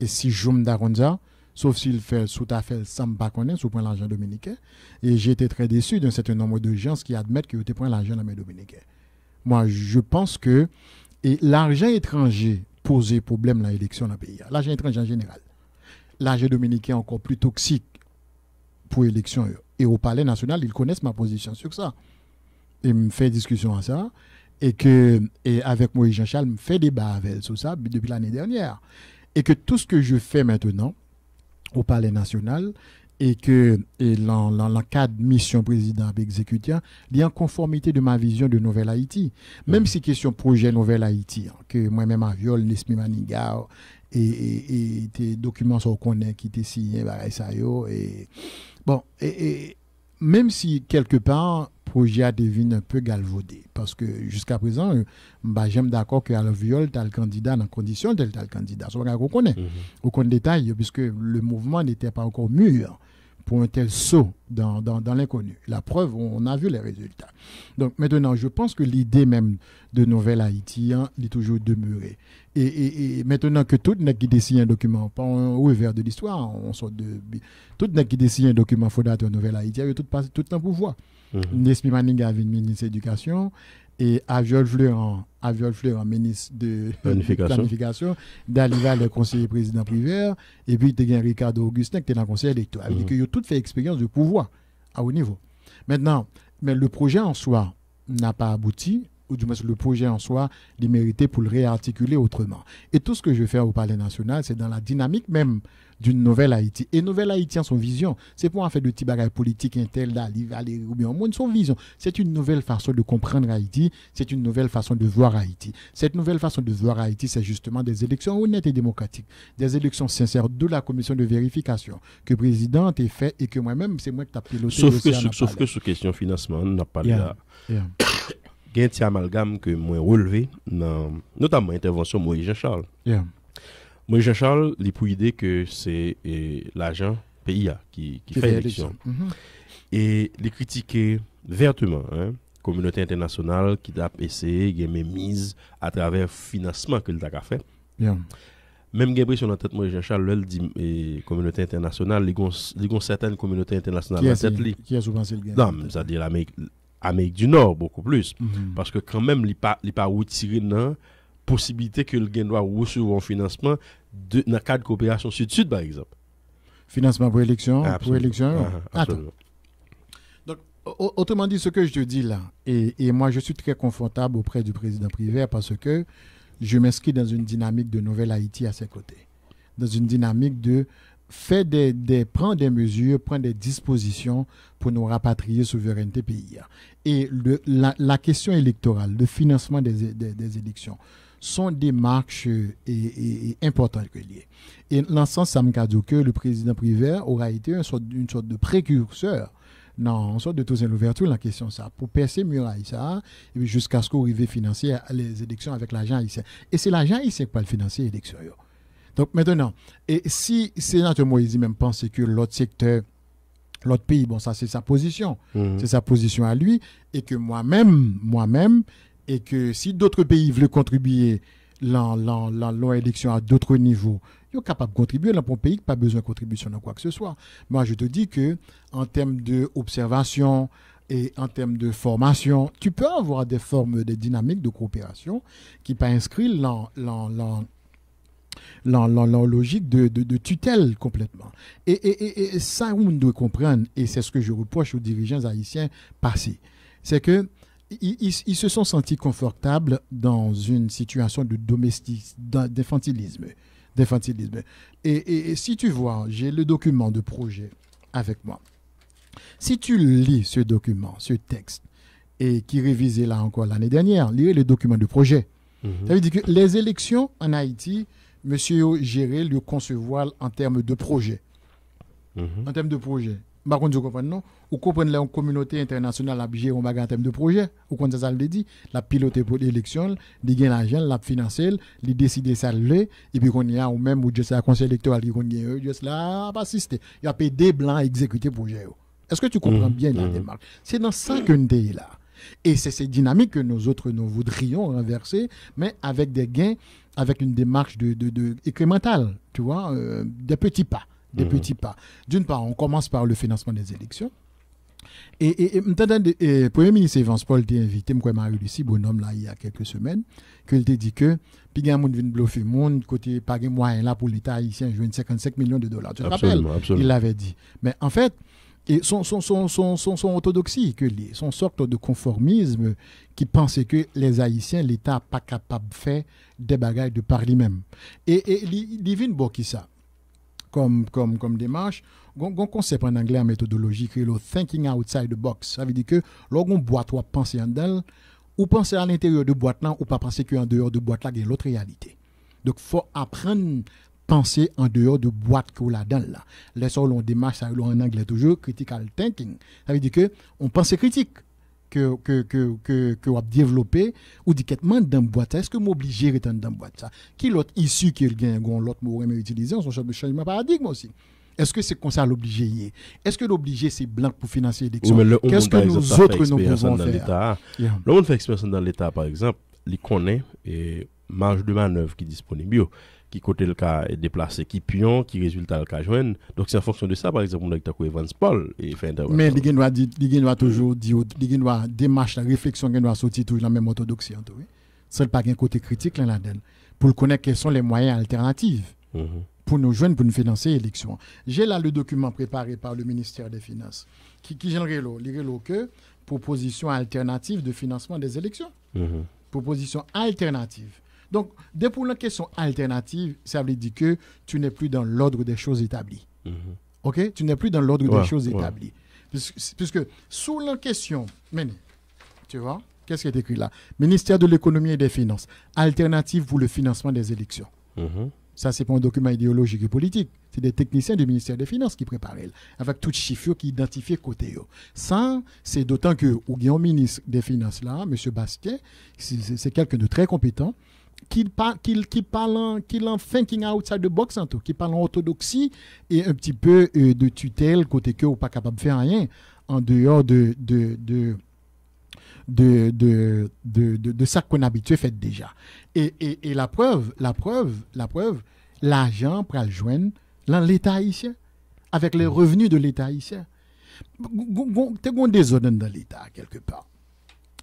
Et si Joum Daronza, sauf s'il fait sous ta fait sans pas connaître sous point l'argent dominicain, et j'ai été très déçu d'un certain nombre de gens qui admettent que tu prends l'argent dans les dominicains. Moi, je pense que et l'argent étranger poser problème dans l'élection dans le pays. L'argent étranger en général. L'argent dominicain est encore plus toxique pour l'élection. Et au Palais national, ils connaissent ma position sur ça. Et me fait discussion à ça. Et avec Moïse Jean-Charles, me fait débat avec sur ça depuis l'année dernière. Et que tout ce que je fais maintenant au Palais national, et que dans le cadre de mission président exécutif, il est en conformité de ma vision de Nouvelle Haïti. Même si question projet Nouvelle Haïti, que moi-même à viol, Nesmi Maniga, et tes documents sont connus qui étaient signés par ça et bon, et même si quelque part, projet a devenu un peu galvaudé, parce que jusqu'à présent, j'aime d'accord que le viol, tu as le candidat dans condition tel le candidat. Ça, on connaît. Aucun détail, puisque le mouvement n'était pas encore mûr pour un tel saut dans l'inconnu. La preuve, on a vu les résultats. Donc maintenant, je pense que l'idée même de Nouvelle Haïti est toujours demeurée. Et maintenant que tout n'est qui dessine un document, pas un revers de l'histoire, on sort de tout n'est qui dessine un document fondateur de Nouvelle Haïti, il y a tout le pouvoir. Nesmi Maniga avait une ministre de l'Éducation et Aviol Fleuran, ministre de planification, Dalival le conseiller président privé, et puis tu as Ricardo Augustin qui était dans le conseil électoral. Il dit que tout fait expérience de pouvoir à haut niveau. Maintenant, mais le projet en soi n'a pas abouti, ou du moins le projet en soi, il méritait pour le réarticuler autrement. Et tout ce que je fais au Palais national, c'est dans la dynamique même d'une Nouvelle Haïti. Et Nouvelle Haïti en son vision, c'est pour en faire de petits bagages politiques intel d'aller ou bien au monde, son vision. C'est une nouvelle façon de comprendre Haïti, c'est une nouvelle façon de voir Haïti. Cette nouvelle façon de voir Haïti, c'est justement des élections honnêtes et démocratiques, des élections sincères de la commission de vérification que le président a fait et que moi-même, c'est moi qui t'ai piloté. Sauf que sur question financement, on n'a pas là. Il y a un petit amalgame que moi relevé, notamment l'intervention de Moïse Jean-Charles. Moïse Jean-Charles, il a pour idée que c'est l'agent PIA qui fait l'élection. Et il critiquait vertement la communauté internationale qui a essayé de mise à travers le financement que a fait. Même l'impression dans tête Moïse Jean-Charles, il dit communauté internationale, il y a certaines communautés internationales dans cette ligne. Qui est souvent le gain? Non, c'est-à-dire l'Amérique du Nord, beaucoup plus. Parce que quand même, il n'est pas retiré dans possibilité que le gain doit recevoir un financement dans le cadre de coopération sud-sud, par exemple. Financement pour élection? Absolument. Attends. Donc, Autrement dit, ce que je te dis là, et moi je suis très confortable auprès du président Prévert parce que je m'inscris dans une dynamique de nouvelle Haïti à ses côtés. Dans une dynamique de faire prendre des mesures, prendre des dispositions pour nous rapatrier souveraineté pays. Et la question électorale, le financement des élections, sont des marches importantes que liées. Et dans ce sens, ça me dit que le président Prévert aura été une sorte de précurseur. Non, une sorte de tous l'ouverture, la question ça, pour percer muraille ça, et puis jusqu'à ce qu'on arrive à financer les élections avec l'argent haïtien. Et c'est l'argent haïtien qui va le financer les élections. Donc maintenant, et si sénateur Moïse même pense que l'autre secteur, l'autre pays, bon ça c'est sa position, c'est sa position à lui, et que moi-même, et que si d'autres pays veulent contribuer l'élection à d'autres niveaux, ils sont capables de contribuer dans un pays qui n'a pas besoin de contribution dans quoi que ce soit. Moi, je te dis que en termes d'observation et en termes de formation, tu peux avoir des formes de dynamique de coopération qui pas inscrites dans logique de tutelle complètement. Et ça, on doit comprendre, et c'est ce que je reproche aux dirigeants haïtiens passés, c'est que ils se sont sentis confortables dans une situation d'infantilisme. Et si tu vois, j'ai le document de projet avec moi. Si tu lis ce document, ce texte, et qui révisait là encore l'année dernière, lisez le document de projet. Ça veut dire que les élections en Haïti, monsieur gérer le concevoir en termes de projet. En termes de projet. Par contre, vous comprenez, non? Vous comprenez la communauté internationale a géré un bagage en termes de projet. Vous comprenez ça, le dit? La piloter pour l'élection, il gagne l'argent, la financer, il décide ça le, et puis qu'on y a, ou même, ou juste la conseil électoral, il gagne, juste là, pas assister. Il y a payé des blancs à exécuter le projet. Est-ce que tu comprends bien la démarche? C'est dans ça que nous sommes là. Et c'est cette dynamique que nous voudrions renverser, mais avec des gains, avec une démarche incrémentale, tu vois, des petits pas. Petits pas. D'une part, on commence par le financement des élections. Et le Premier ministre Evans Paul t'a invité, moi, Marie-Lucie Bonhomme, là, il y a quelques semaines, qu'il t'a dit que, puis il y a un monde qui vient bluffer le monde, côté, pas de moyens là pour l'État haïtien, jouer 55 millions de dollars. Tu te rappelles? Il l'avait dit. Mais en fait, son orthodoxie, son sorte de conformisme qui pensait que les Haïtiens, l'État n'est pas capable de faire des bagages de par lui-même. Et il vient de qui ça? Comme démarche, un concept en anglais en méthodologie qui est le thinking outside the box. Ça veut dire que lorsqu'on boîte ou penser en dedans, ou penser à l'intérieur de boîte là, ou pas penser qu'en dehors de boîte là, il y a l'autre réalité. Donc il faut apprendre à penser en dehors de boîte que là-dedans là. Les sols on démarche ça en anglais toujours critical thinking. Ça veut dire que on pense critique que on développer ou dit qu'être dans boîte. Est-ce que m'obliger rester dans boîte ça? Qui l'autre issue qui gagne l'autre mot mais utiliser on son changement paradigme aussi. Est-ce que c'est comme ça l'obligé? Est-ce que l'obligé c'est blanc pour financer l'élection? Qu'est-ce que nous autres nous pouvons faire? Le monde fait expérience dans l'État par exemple, il connaît et marge de manœuvre qui est disponible. Qui côté le cas est déplacé, qui pion, qui résultat le cas joindre. Donc c'est en fonction de ça, par exemple, on a dit Evans Paul et fait mais il doit toujours dire, il doit démarche la réflexion qui doit sortir toujours la même orthodoxie. C'est pas un côté critique là-dedans. Pour connaître quels sont les moyens alternatifs pour nous joindre, pour nous financer l'élection. J'ai là le document préparé par le ministère des Finances qui génère que proposition alternative de financement des élections. Proposition alternative. Donc, dès pour la question alternative, ça veut dire que tu n'es plus dans l'ordre des choses établies. OK? Tu n'es plus dans l'ordre des choses établies. Puisque sous la question, tu vois, qu'est-ce qui est écrit là? Ministère de l'économie et des finances, alternative pour le financement des élections. Ça, c'est pas un document idéologique et politique. C'est des techniciens du ministère des Finances qui préparent, avec toutes les chiffres qui identifient côté. Ça, c'est d'autant que, ou bien un ministre des Finances là, M. Bastien, c'est quelqu'un de très compétent, qui parle en thinking outside the box en tout, qui parle en orthodoxie et un petit peu de tutelle côté que ou pas capable de faire rien en dehors de ça qu'on habitué fait déjà. Et la preuve, l'argent pour le joindre dans l'État haïtien avec les revenus de l'État haïtien. T'es un désordre dans l'État quelque part.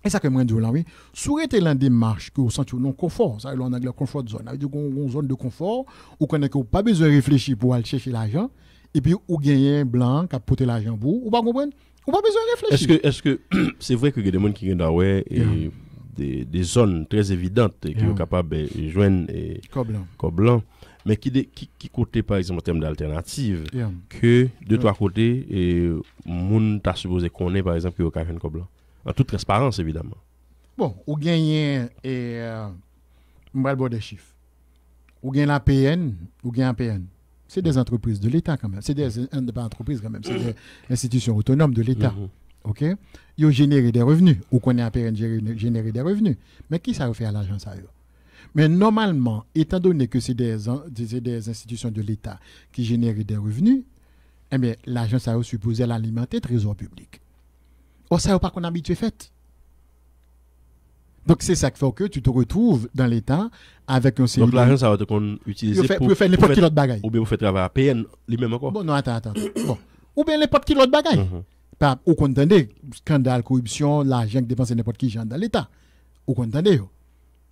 Et ça que moi je dis là oui, souhaiter la démarche que vous sentez non confort, ça on a le confort zone, ça veut dire une zone de confort où connaît que pas besoin de réfléchir pour aller chercher l'argent et puis ou gagner blanc qui a porter l'argent pour ou pas comprendre On pas besoin de réfléchir. Est-ce que c'est vrai que y a des gens qui ont et des zones très évidentes qui sont capables de joindre Coblan, mais qui côté par exemple en termes d'alternatives que de trois côtés et moun t'a supposé connaître par exemple que au café Coblan en toute transparence évidemment. Bon, ou gagnez et m'bral des chiffres. Ou gagne la PN, ou gagne APN. C'est des entreprises de l'État quand même. C'est des pas entreprises quand même, c'est des institutions autonomes de l'État. OK? Ils ont généré des revenus. Ou qu'on est APN générer des revenus. Mais qui ça fait à l'argent ça? Mais normalement, étant donné que c'est des institutions de l'État qui génèrent des revenus, eh bien, l'argent ça est supposé l'alimenter trésor public. Or, ça n'est pas qu'on a habitué fait. Donc, c'est ça qui fait que tu te retrouves dans l'État avec un série. Donc, l'argent, ça va être utilisé pour faire n'importe quel autre bagaille. Ou bien vous faites travailler à PN, lui-même encore. Bon, non, attends. Bon. Ou bien n'importe quel autre bagaille. Pas au contendez, scandale, corruption, l'argent qui dépense n'importe qui genre dans l'État. Au contendez.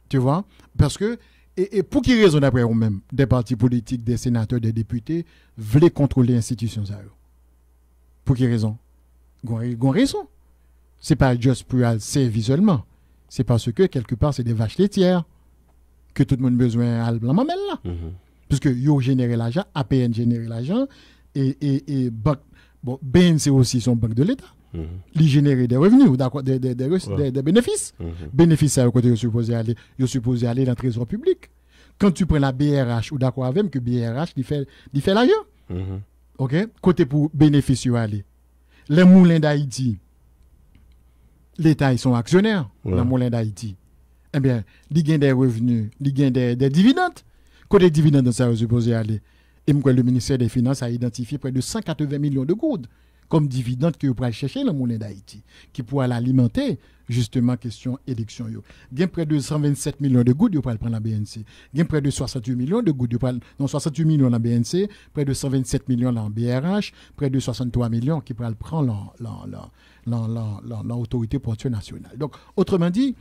Tu vois? Parce que, et pour qui raison d'après vous-même, des partis politiques, des sénateurs, des députés, veulent contrôler l'institution, ça. Pour qui raison? Gon raison. C'est pas juste pour le servir seulement. C'est parce que quelque part c'est des vaches laitières que tout le monde a besoin à la mamelle là. Puisque yo génère l'argent, APN génère l'argent et banque bon BNC aussi son banque de l'État. Ils génèrent des revenus d'accord des bénéfices. Bénéfices ça côté supposé aller dans le trésor public. Quand tu prends la BRH ou d'accord avec que BRH il fait l'argent. OK, côté pour bénéfice aller. Les moulins d'Haïti l'État, ils sont actionnaires dans le moulin d'Haïti. Eh bien, ils gagnent des revenus, ils gagnent des dividendes. Côté dividendes, ça va supposer aller. Et le ministère des Finances a identifié près de 180 millions de gouttes comme dividendes que vous pouvez chercher dans le moulin d'Haïti, qui pourra l'alimenter, justement, question élection. Il y a près de 127 millions de gouttes, vous pouvez prendre la BNC. Il y a près de 68 millions de gouttes, non, 68 millions dans la BNC, près de 127 millions dans la BRH, près de 63 millions qui pourraient prendre l'autorité portuaire nationale. Donc, autrement dit,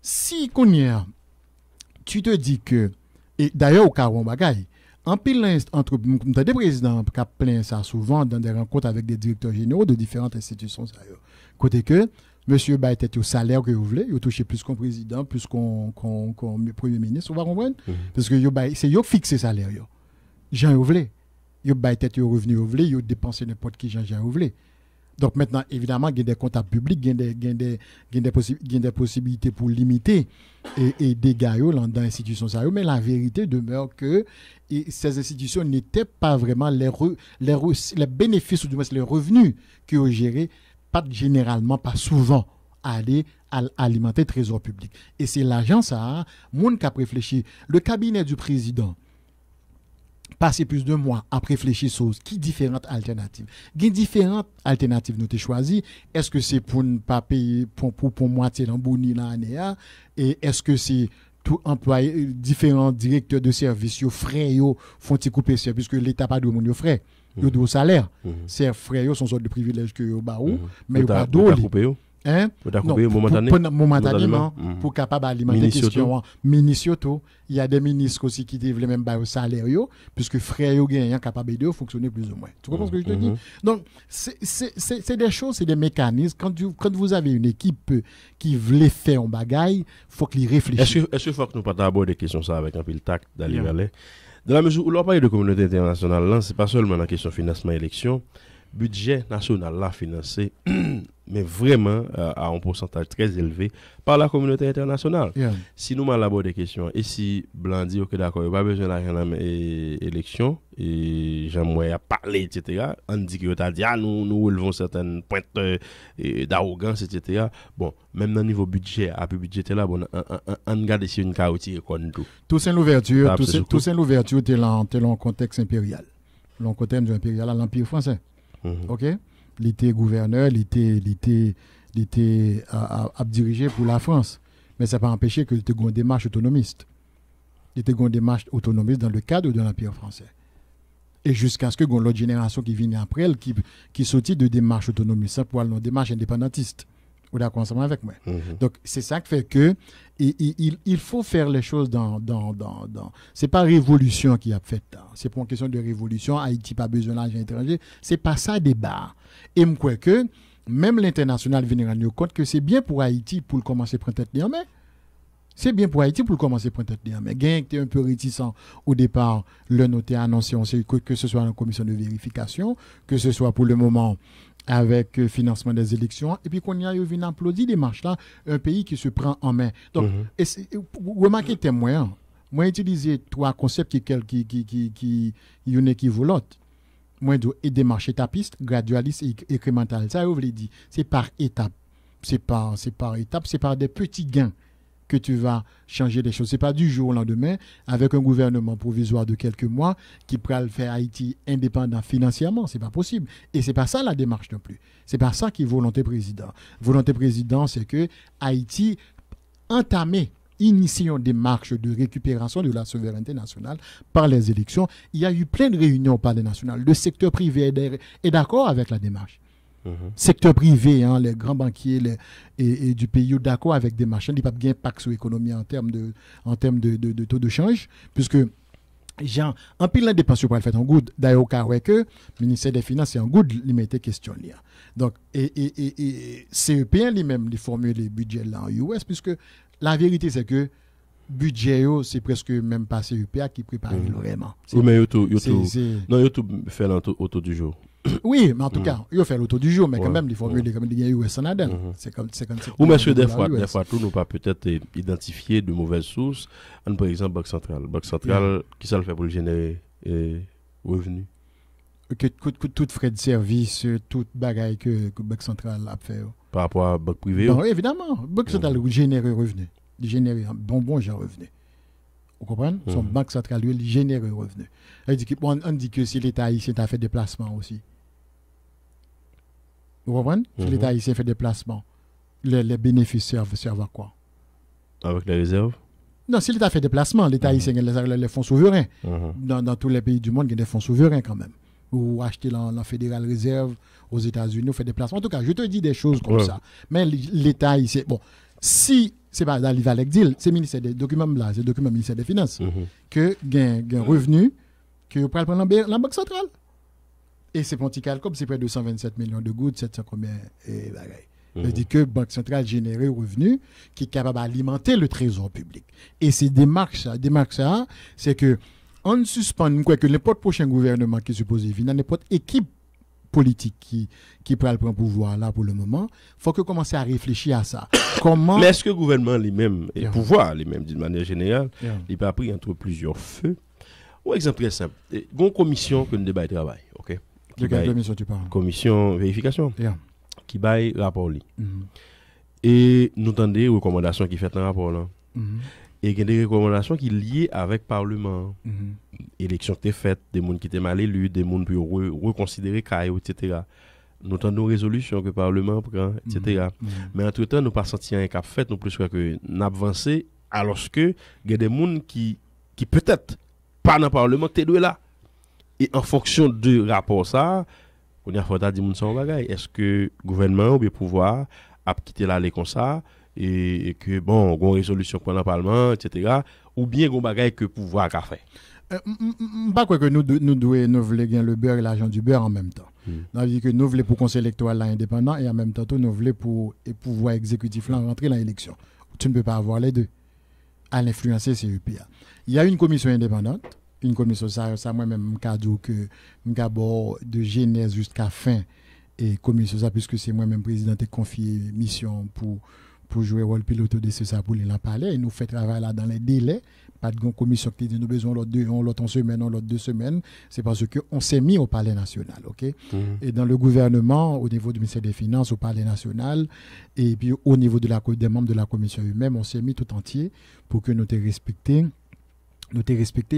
si tu te dis que, et d'ailleurs, au cas où on bagaille, en pile entre des présidents qui plaint ça souvent dans des rencontres avec des directeurs généraux de différentes institutions, côté que, monsieur Baye tête au salaire que vous voulez, vous touchez plus qu'un président, plus qu'un premier ministre, vous va comprendre? Parce que c'est eux qui fixent le salaire. Jean vous voulez. Vous Baye tête au revenu vous voulez, vous dépensez n'importe qui Jean vous voulez. Donc maintenant, évidemment, il y a des comptables publics, il y a des possibilités pour limiter et dégâts dans l'institution. Mais la vérité demeure que ces institutions n'étaient pas vraiment les bénéfices, ou du moins les revenus qui ont géré, pas généralement, pas souvent, aller à alimenter le trésor public. Et c'est l'agence à monde qui a réfléchi. Le cabinet du président passer plus de mois à réfléchir sur qui différentes alternatives. Il y a différentes alternatives nous avons choisies. Est-ce que c'est pour ne pas payer pour moitié dans boni l'année et est-ce que c'est tout employé différents directeurs de services yo frais yo font couper ça puisque l'État pas de monde yo frais. Yo de salaire. Ces frais yo sont sorte de privilèges que yo ba ou mais yo pas d'eau. Hein? Momentanément, pour capable alimenter question ministre, il y a des ministres aussi qui veulent même pas au salaire puisque frère yo gagnant capable de fonctionner plus ou moins. Tu comprends ce que je te dis? Donc c'est des choses, c'est des mécanismes quand vous avez une équipe qui veut faire un bagaille, faut qu'il réfléchisse. Est-ce que faut que nous pas aborder des questions ça avec un peu le tact d'aller vers là. Dans la mesure où l'on parle de communauté internationale là, c'est pas seulement la question financement élection, budget national là financé mais vraiment à un pourcentage très élevé par la communauté internationale. Si nous m'abordons des questions, et si Blanc dit que d'accord, il n'y a pas besoin d'argent dans l'élection, et Jean-Moué a parlé, etc., on dit que tu dit, nous relevons certaines pointes d'arrogance, etc. Bon, même dans le niveau budget, à peu budget, là, bon, on regarde si une carotte comme tout. Tout c'est l'ouverture, c'est dans contexte impérial. Dans le contexte impérial à l'Empire français. OK? Il était gouverneur, il était à diriger pour la France. Mais ça n'a pas empêché qu'il était une démarche autonomiste. Il était une démarche autonomiste dans le cadre de l'Empire français. Et jusqu'à ce que l'autre génération qui vient après elle, qui sortit de démarche autonomiste pour aller dans une démarche indépendantiste. Vous êtes d'accord ensemble avec moi? Donc, c'est ça qui fait que il faut faire les choses dans c'est pas révolution qui a fait. C'est pas une question de révolution. Haïti pas besoin d'argent étranger. C'est pas ça débat. Et je crois que même l'international vient rendre compte que c'est bien pour Haïti pour commencer à prendre tête en main. C'est bien pour Haïti pour commencer à prendre tête en main. Gain était un peu réticent au départ, le noté annoncé, on sait que ce soit dans la commission de vérification, que ce soit pour le moment avec financement des élections, et puis qu'on y a eu une applaudie des marches là, un pays qui se prend en main. Donc, remarquez témoin, moi utiliser trois concepts qui une équivalente. Moi et démarche étapiste, gradualiste et incrémental. Ça, je vous l'ai dit, c'est par étape. C'est par étape, c'est par des petits gains que tu vas changer les choses. C'est pas du jour au lendemain avec un gouvernement provisoire de quelques mois qui pourra le faire Haïti indépendant financièrement. C'est pas possible. Et c'est pas ça la démarche non plus. C'est pas ça qui est volonté président. Volonté président, c'est que Haïti initie une démarche de récupération de la souveraineté nationale par les élections. Il y a eu plein de réunions au Palais national. Le secteur privé est d'accord avec la démarche. Secteur privé, les grands banquiers et du pays sont d'accord avec des marchands. Il n'y a pas de impact sur l'économie en termes de taux de change, puisque en pile la dépense pour le faire en good. D'ailleurs, au cas où le ministère des Finances est en good, il mettait question là. Donc, et CEP lui-même, il formule les budgets là en US, puisque la vérité, c'est que budget, c'est presque même pas CEPA qui prépare vraiment. Oui, mais YouTube fait l'auto du jour. Oui, mais en tout cas, il fait l'auto du jour, mais quand même, les formules, comme il y a US en Aden. C'est comme ou monsieur, des fois, tout nous pas peut-être identifier de mauvaises sources. Par exemple, Banque Centrale. Banque Centrale, qui ça le fait pour le générer revenus? Que tout frais de service, toute bagaille que Banque Centrale a fait. Par rapport à Banque privée? Non, évidemment. Banque Centrale génère revenus. Il génère un bon genre revenu. Vous comprenez? Son Banque Centrale, lui, il génère revenu. On dit que si l'État haïtien a fait des placements aussi. Vous comprenez? Si l'État haïtien fait des placements, les bénéfices servent à quoi? Avec les réserves? Non, si l'État fait des placements, l'État haïtien a les fonds souverains. Dans tous les pays du monde, il y a des fonds souverains quand même. Ou acheter la Fédérale Réserve aux États-Unis, ou faire des placements. En tout cas, je te dis des choses comme ça. Mais l'État haïtien, bon, si c'est pas dans l'Ivalec deal, c'est le ministère des documents là, c'est le document ministère des Finances, que gain revenu, que vous prenez la Banque Centrale. Et c'est pour un petit calcul, c'est près de 127 millions de gouttes, 700 combien et bagaille. Ça dit que Banque Centrale génère un revenu qui est capable d'alimenter le trésor public. Et ces démarches, c'est que on suspend quoi que n'importe prochain gouvernement qui est supposé venir, n'importe équipe politique qui prend le pouvoir là pour le moment, faut que commencer à réfléchir à ça. Comment? Mais est-ce que le gouvernement lui-même et le pouvoir lui-même d'une manière générale, il pas pris entre plusieurs feux? Un exemple très simple. Une commission que nous débat travail, OK? De quelle commission tu parles? Commission vérification. Qui baille rapport li. Et nous entendons des recommandations qui fait dans le rapport là. Et il y a des recommandations qui sont liées avec le Parlement. Élections qui étaient faites, des gens qui étaient mal élus, des gens qui ont reconsidéré CAIO, etc. Nous entendons nos résolutions que le Parlement prend, etc. Mais entre-temps, nous n'avons pas senti un cap fait, nous plus que nous avancé, alors que il y a des gens qui peut-être pas dans le Parlement qui sont là. Et en fonction du rapport, ça, on a fait dire mon bagaille. Est-ce que le gouvernement ou le pouvoir a quitté l'aller comme ça et que bon, on a une résolution pour le Parlement, etc. Ou bien on bagaille que le pouvoir a fait? Pas quoi que nous voulons gagner le beurre et l'argent du beurre en même temps. C'est-à-dire que nous voulons pour le conseil électoral là, indépendant et en même temps nous voulons pour le pouvoir exécutif là, rentrer dans l'élection. Tu ne peux pas avoir les deux. À l'influencer CEPA. Il y a une commission indépendante. Une commission, ça moi-même, cadeau que d'abord de genèse jusqu'à fin et commission ça puisque c'est moi-même président qui confié mission pour jouer rôle pilote de ça pour les parler et nous fait travail là dans les délais, pas de commission qui dit nous besoin l'autre en semaine, l'autre 2 semaines, c'est parce que on s'est mis au Palais national, OK? Et dans le gouvernement, au niveau du ministère des Finances, au Palais national et puis au niveau des membres de la commission eux-mêmes, on s'est mis tout entier pour que nous te respecter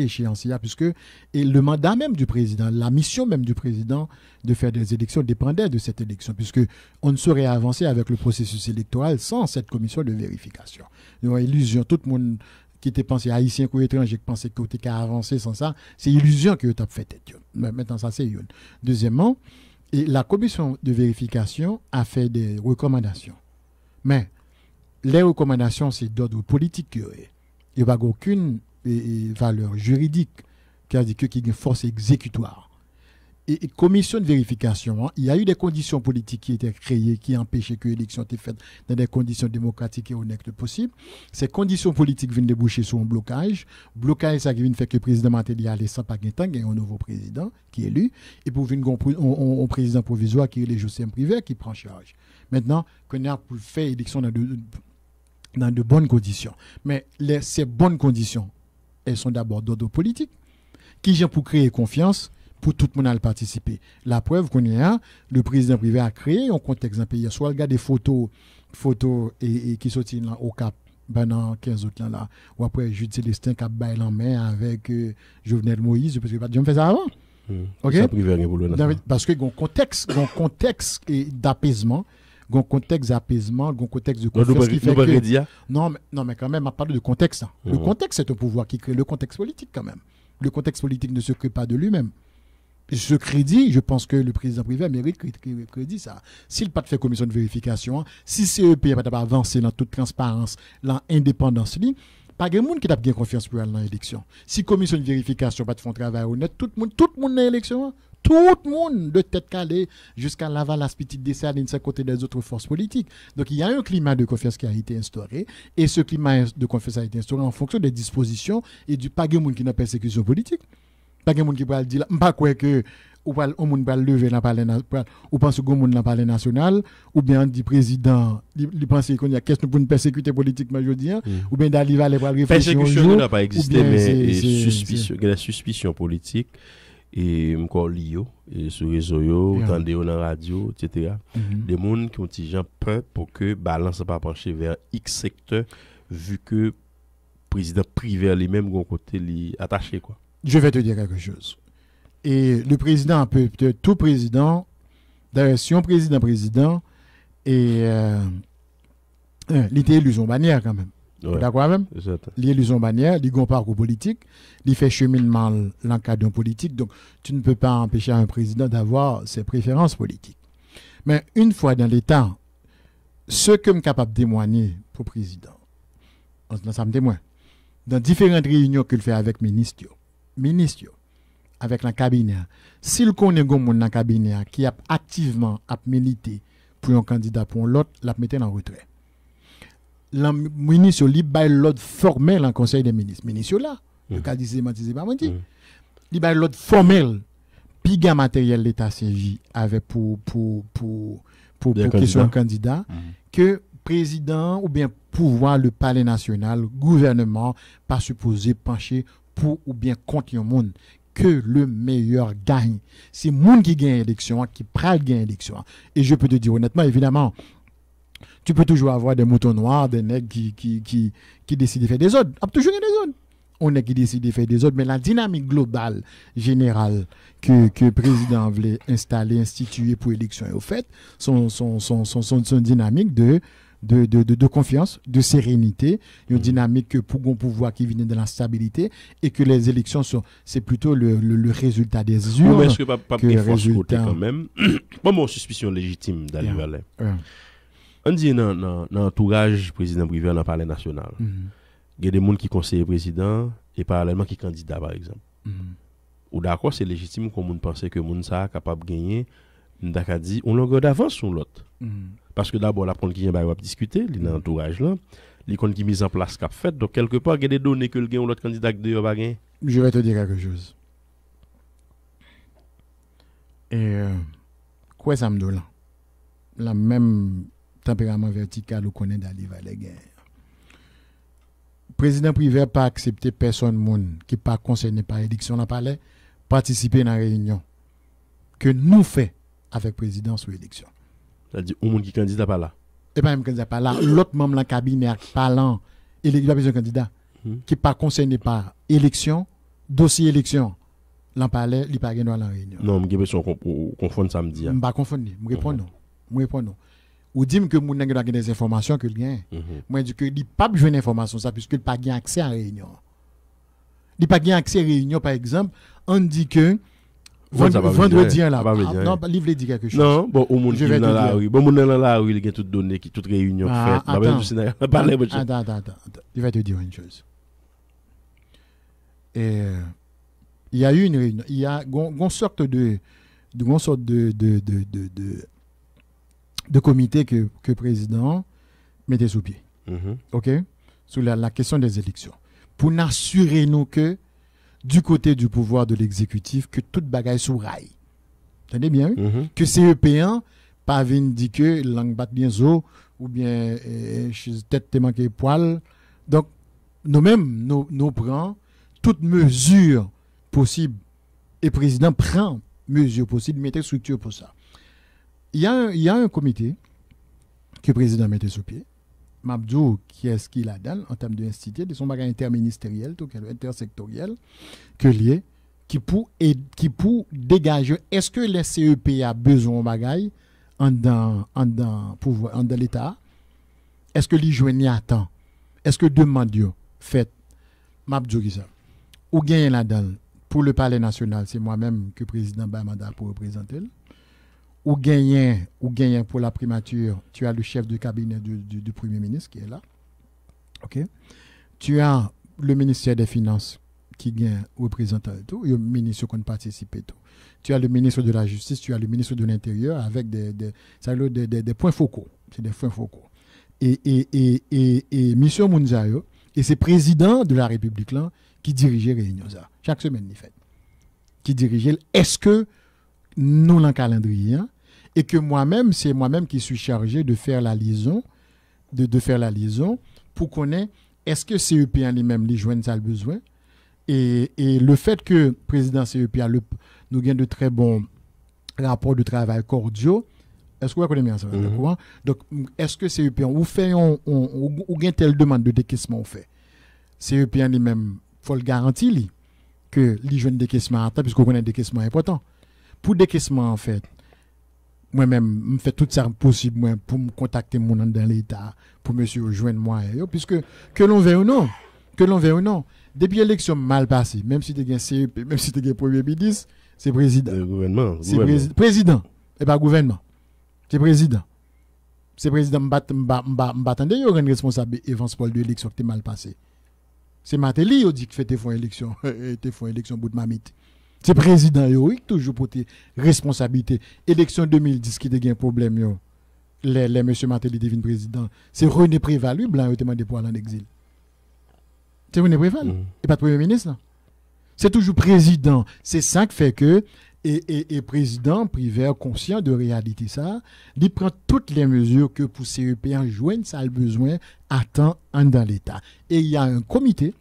échéancier, puisque et le mandat même du président, la mission même du président de faire des élections dépendait de cette élection, puisque on ne saurait avancer avec le processus électoral sans cette commission de vérification. Il y a une illusion, tout le monde qui était pensé haïtien ou étranger qui pensait que tu était avancer sans ça, c'est illusion que tu as fait. Maintenant ça c'est une. Deuxièmement, et la commission de vérification a fait des recommandations. Mais les recommandations c'est d'ordre politique. Il n'y a pas aucune valeur juridique qui a dit qu'il y a une force exécutoire. et commission de vérification, hein, il y a eu des conditions politiques qui étaient créées qui empêchaient que l'élection était faite dans des conditions démocratiques et honnêtes possibles. Ces conditions politiques viennent déboucher sur un blocage. Blocage, ça qui vient faire que le président Martelly allait sans pas gagner un nouveau président qui est élu. Et pour venir un président provisoire qui est les José Privé qui prend charge. Maintenant, qu'on a pour faire élection dans de bonnes conditions. Mais ces bonnes conditions, elles sont d'abord d'ordre politique. Qui vient pour créer confiance pour tout le monde à participer. La preuve qu'on y a, le président privé a créé un contexte dans le pays. Soit regarde des photos et qui sortent au Cap pendant 15 autres là, ou après Jude Célestin qui a baillé en main avec Jovenel Moïse, parce que je me fais ça avant. Okay? Ça privé rien pour le parce que un contexte d'apaisement, un contexte d'apaisement, un contexte de confiance qui fait que... Non, mais quand même, à parler de contexte. Le contexte, c'est un pouvoir qui crée le contexte politique quand même. Le contexte politique ne se crée pas de lui-même. Ce crédit, je pense que le président privé mérite crédit ça. S'il n'a pas fait commission de vérification, si CEP n'a pas avancé dans toute transparence, dans l'indépendance, pas de monde qui n'a pas confiance pour aller dans l'élection. Si commission de vérification n'a pas fait un travail honnête, tout le monde dans l'élection. Tout le monde, de tête calée jusqu'à Laval, la petite Dessalines, à côté des autres forces politiques. Donc, il y a un climat de confiance qui a été instauré. Et ce climat de confiance a été instauré en fonction des dispositions et du pas de monde qui n'a pas persécution politique. Pas de monde qui va dire, pas quoi que, ou pas on va lever dans palais ou pense que monde dans palais national, ou bien dit président, il pense qu'il y a question pour une persécution politique aujourd'hui, ou bien d'aller va aller réfléchir. Persécution n'a pas existé, mais la suspicion politique. Et encore lié et sur réseau yo tendez dans la radio etc. Des monde qui ont gens peur pour que balance pas pencher vers X secteur vu que président privé lui-même gon côté li attaché quoi. Je vais te dire quelque chose. Et le président peut-être tout président d'ailleurs si un président et il était illusion bannière quand même. Ouais, d'accord même? L'illusion bannière, il a un parcours politique, il fait cheminement l'encadrement politique, donc tu ne peux pas empêcher un président d'avoir ses préférences politiques. Mais une fois dans l'État, ce que je suis capable de témoigner pour le président, ça me témoigne, dans différentes réunions qu'il fait avec ministres, avec le cabinet, s'il connaît un monde dans le cabinet qui a activement milité pour un candidat pour l'autre, la mettre en retrait. Le ministre libère l'ordre formel en conseil des ministres. Ministre là, le cas disait pas menti. Libère l'ordre formel, piga matériel l'État servi avec pour question candidat que président ou bien pouvoir le palais national, gouvernement pas supposé pencher pour ou bien contre un monde que le meilleur gagne. C'est monde qui gagne l'élection qui pral gagne l'élection. Et je peux te dire honnêtement évidemment tu peux toujours avoir des moutons noirs, des nègres qui décident de faire des ordres. Il y a toujours des ordres. On est qui décide de faire des ordres, mais la dynamique globale, générale, que le président voulait installer, instituer pour l'élection, au fait, son dynamique de confiance, de sérénité, une dynamique que pour un pouvoir qui vient de la stabilité et que les élections c'est plutôt le résultat des urnes. Mais est-ce que pas le résultat quand même? Bon, suspicion légitime d'aller vers là. On dit dans l'entourage président privé dans le palais national. Il y a des gens qui conseillent président et parallèlement qui candidat par exemple. Ou d'accord, c'est légitime qu'on pense que moun ça capable de gagner, d'accord dit on longueur d'avance sur l'autre. Parce que d'abord la prendre qui vient va discuter dans l'entourage là, les comptes qui mise en place cap fait donc quelque part il y a des données que le gain l'autre candidat que va gagner. Je vais te dire quelque chose. Et quoi ça me donne la même tempérament vertical ou connaît d'aller vers les guerres. Président privé pas accepté personne monde qui pas concerné par l'élection dans palais participer dans la réunion que nous fait avec président sur l'élection. C'est-à-dire au monde qui candidat pas là. Et pas même candidat pas là, l'autre membre dans cabinet parlant et il a besoin candidat qui pas concerné par élection, dossier élection. Dans palais, il pas dans la réunion. Non, j'ai besoin qu'on confondre samedi. Je pas confondre, me répondre non. Ou dit que moun n'a pas des informations que gagne. Moi dis que il pas besoin d'informations ça puisque il pas gain accès à réunion. Il pas gain accès à réunion par exemple, on dit que vendredi là. Non, livre dit quelque chose. Non, bon au monde qui dans la rue. Bon monde dans la rue, il y a toutes données qui toute réunion faite. Attends. Il va te dire une chose. Et il y a eu une réunion, il y a une sorte de d'une sorte de comité que le président mettait sous pied. OK? Sur la question des élections. Pour nous assurer nous que, du côté du pouvoir de l'exécutif, que toute bagaille sous rail. Entendez bien? Que CEP1, pas venir dire que langue bat bien zo, ou bien tête te manque poil. Donc, nous-mêmes, nous prenons toutes mesures possibles. Et le président prend mesures possibles, mettait structure pour ça. Il y a un comité que le président mettait sur pied. Mabdou, qui est-ce qu'il a dans en termes d'institut, de son bagage interministériel, tout intersectoriel, que lié, qui pour dégager, est-ce que les CEP a besoin de bagage dans l'État? Est-ce que les joignent à temps? Est-ce que demande fait Mabdou qui ça? Ou gagne là-dedans pour le palais national, c'est moi-même que le président Bamanda pour représenter. Ou gagnant pour la primature, tu as le chef de cabinet du Premier ministre qui est là. OK? Tu as le ministère des Finances qui gagne représentant et tout, et le ministre qui participe et tout. Tu as le ministre de la Justice, tu as le ministre de l'Intérieur avec des points focaux. C'est des points focaux. Et M. Mounzayo, et c'est président de la République là qui dirigeait réunion ça. Chaque semaine, il fait. Qui dirigeait. Est-ce que nous l'en calendrier, hein, et que moi-même, c'est moi-même qui suis chargé de faire la liaison, de faire la liaison pour connaître est-ce que CEP en lui-même les joignent ça le besoin et le fait que le président CEP nous gagne de très bons rapports de travail cordiaux, est-ce que vous connaissez bien ça? Donc, est-ce que CEP ou fait ou gagne telle demande de décaissement on fait? CEP en lui-même, il faut le garantir que les jeunes décaissement à temps puisqu'on connaît décaissement important. Pour décaissement, en fait, moi-même, je fais tout ça possible pour me contacter mon dans l'État, pour monsieur rejoindre moi, puisque que l'on veut ou non, depuis l'élection mal passée, même si tu as un CEP, même si tu as un premier ministre, c'est président. Le gouvernement. C'est président, et pas gouvernement. C'est président. C'est président, m'attendez, il y a une responsable Evans Paul de l'élection qui est mal passée. C'est Matéli qui dit que fait une élection, bout de mamite. C'est président qui toujours pour tes responsabilités. Élection 2010 qui a un problème, les monsieur Matéli devine président. C'est René Prévalu, blanc, qui a demandé pour aller en exil. C'est René Prévalu, et pas de premier ministre. C'est toujours président. C'est ça qui fait que, et président privé conscient de réalité ça, il prend toutes les mesures que pour CEP en joignent, ça a le besoin, à temps dans l'État. Et il y a un comité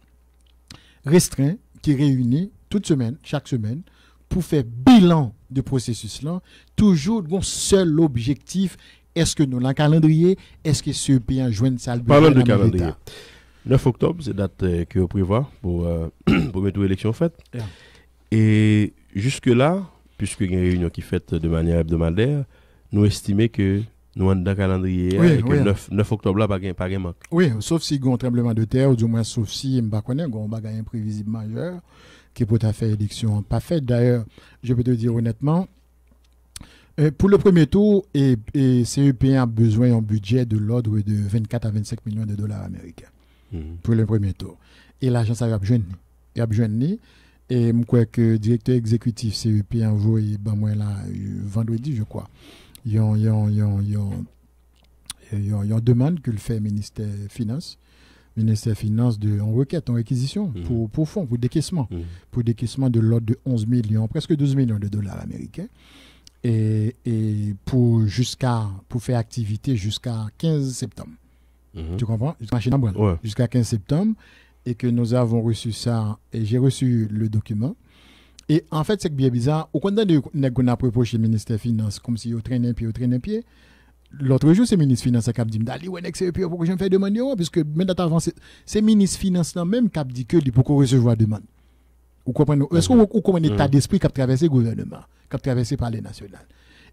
restreint qui réunit chaque semaine, pour faire bilan de processus là, toujours un seul objectif, est-ce que nous l'avons calendrier, est-ce que ce pays en joint ça le besoin? Parlons de calendrier. 9 octobre, c'est date que vous prévoit pour mettre l'élection faite. Yeah. Et jusque-là, puisque il y a une réunion qui est faite de manière hebdomadaire, nous estimons que nous avons un calendrier et que 9 octobre là, pas de manque. Oui, sauf si il y a un tremblement de terre, ou du moins sauf si il y a un bagage imprévisible majeur qui peut faire élection pas faite. D'ailleurs, je peux te dire honnêtement, pour le premier tour, et CEP a besoin d'un budget de l'ordre de 24 à 25 millions de dollars américains pour le premier tour. Et l'agence a besoin. Et je crois que le directeur exécutif CEP a envoyé vendredi, je crois. Il y a une demande que le fait ministère des Finances en requête, en réquisition pour fonds, pour décaissement. Pour décaissement de l'ordre de 11 millions, presque 12 millions de dollars américains. Et pour faire activité jusqu'à 15 septembre. Tu comprends? Jusqu'à 15 septembre. Et que nous avons reçu ça, et j'ai reçu le document. Et en fait, c'est bien bizarre. Au contraire de qu'on a proposé le ministère des Finances, comme si on traînait un pied. L'autre jour, c'est le ministre des Finances qui a dit Dali, c'est pourquoi je me fais demander, puisque maintenant avant, c'est le ministre des Finances même qui a dit que pour qu'on recevoir demande. Vous comprenez? Est-ce que vous comprenez l'état d'esprit qui a traversé le gouvernement, qui a traversé le palais national?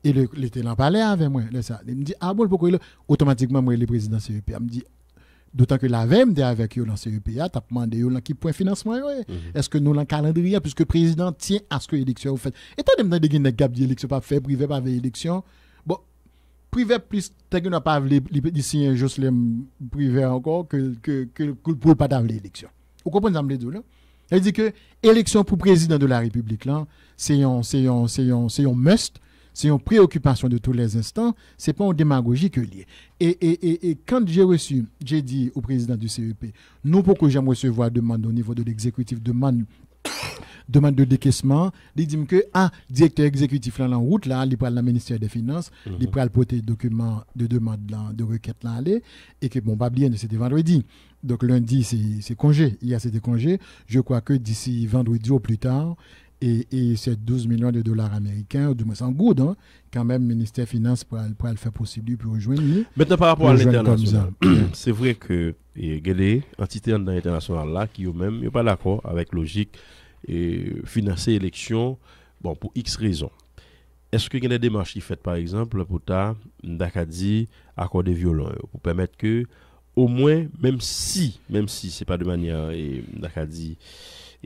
Et l'État en parlait avec moi. Il me dit, ah bon, pourquoi automatiquement, moi, le président CEP, il me dit, d'autant que la VMD avec eux dans CEP, tu as demandé qui point financement. Est-ce que nous, dans le calendrier, puisque le président tient à ce que l'élection soit faite. Et tu as demandé de gagner des élections, pas fait, privé, pas fait élection. Bon, privé plus, tu n'as pas les signes Jocelyn privé encore que pour pas d'avoir l'élection. Vous comprenez ce que je veux dire? Elle dit que élection pour président de la République, là, c'est un must, c'est une préoccupation de tous les instants, c'est pas une démagogie que lié. Et quand j'ai dit au président du CEP, nous, pour que j'aime recevoir demande au niveau de l'exécutif, demande de décaissement, il dit que directeur exécutif là en route là, il prend le ministère des Finances, il prend le porter document de demande là, de requête là aller et que bon pas bien c'était vendredi. Donc lundi c'est congé, hier c'était congé, je crois que d'ici vendredi au plus tard et c'est 12 millions de dollars américains, du moins en good hein, quand même ministère des Finances pour le faire possible pour rejoindre. Maintenant par rapport à l'international, c'est vrai que il y a des entités dans l'international là qui eux-mêmes sont pas d'accord avec logique et financer l'élection bon pour X raisons. Est-ce que il y a des démarches qui faites par exemple pour d'Akadi accorder violent pour permettre que au moins même si c'est pas de manière d'Akadi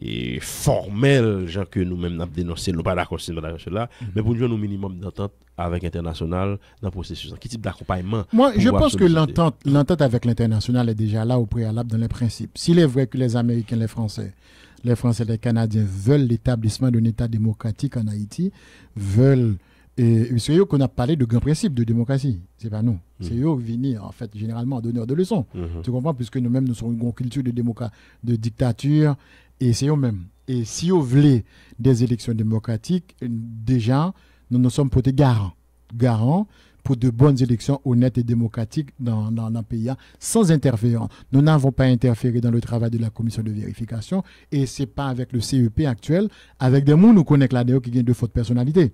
et formelle genre que nous-mêmes n'a dénoncé nous pas d'accord sur cela mais pour nous un minimum d'entente avec international dans le processus quel type d'accompagnement. Moi je pense que l'entente avec l'international est déjà là au préalable dans les principes. S'il est vrai que les Américains, les Français, les Canadiens veulent l'établissement d'un État démocratique en Haïti, veulent c'est eux qu'on a parlé de grands principes de démocratie, c'est pas nous. C'est eux qui viennent en fait généralement donneurs de leçons. Tu comprends, puisque nous-mêmes nous sommes une culture de dictature et c'est eux-mêmes. Et si vous voulez des élections démocratiques, déjà nous sommes pour des garants pour de bonnes élections honnêtes et démocratiques dans le pays sans interférence. Nous n'avons pas interféré dans le travail de la commission de vérification et c'est pas avec le CEP actuel, avec des gens nous connaissons là-dedans qui ont de fortes personnalités.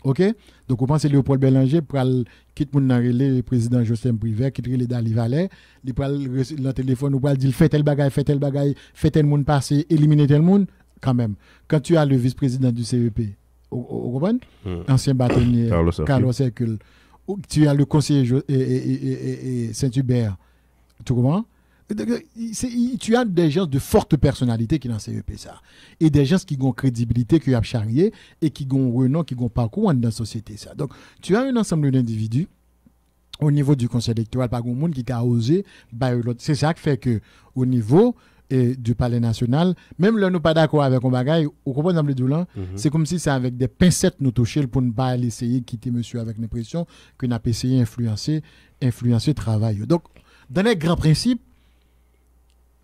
OK? Donc on pense que Léopold Bélanger pour quitte mon le président Joseph Privé, quitte le Dali Valais, il prend le téléphone ou dire fait tel bagaille, fait tel monde passer, éliminer tel monde quand même. Quand tu as le vice-président du CEP, vous comprenez? Ancien bâtonnier Carlos Hercule. Tu as le conseiller Saint-Hubert, tu comprends? Tu as des gens de forte personnalité qui dans CEP ça. Et des gens qui ont crédibilité, qui ont charrié et qui ont renom, qui ont parcours dans la société ça. Donc, tu as un ensemble d'individus au niveau du conseil électoral, pas grand monde qui a osé. C'est ça qui fait que au niveau du palais national, même là nous pas d'accord avec un bagaille, au comprenez c'est comme si c'est avec des pincettes nous toucher pour ne pas essayer de quitter monsieur avec l'impression que n'a pas essayé influencer le travail. Donc dans les grands principes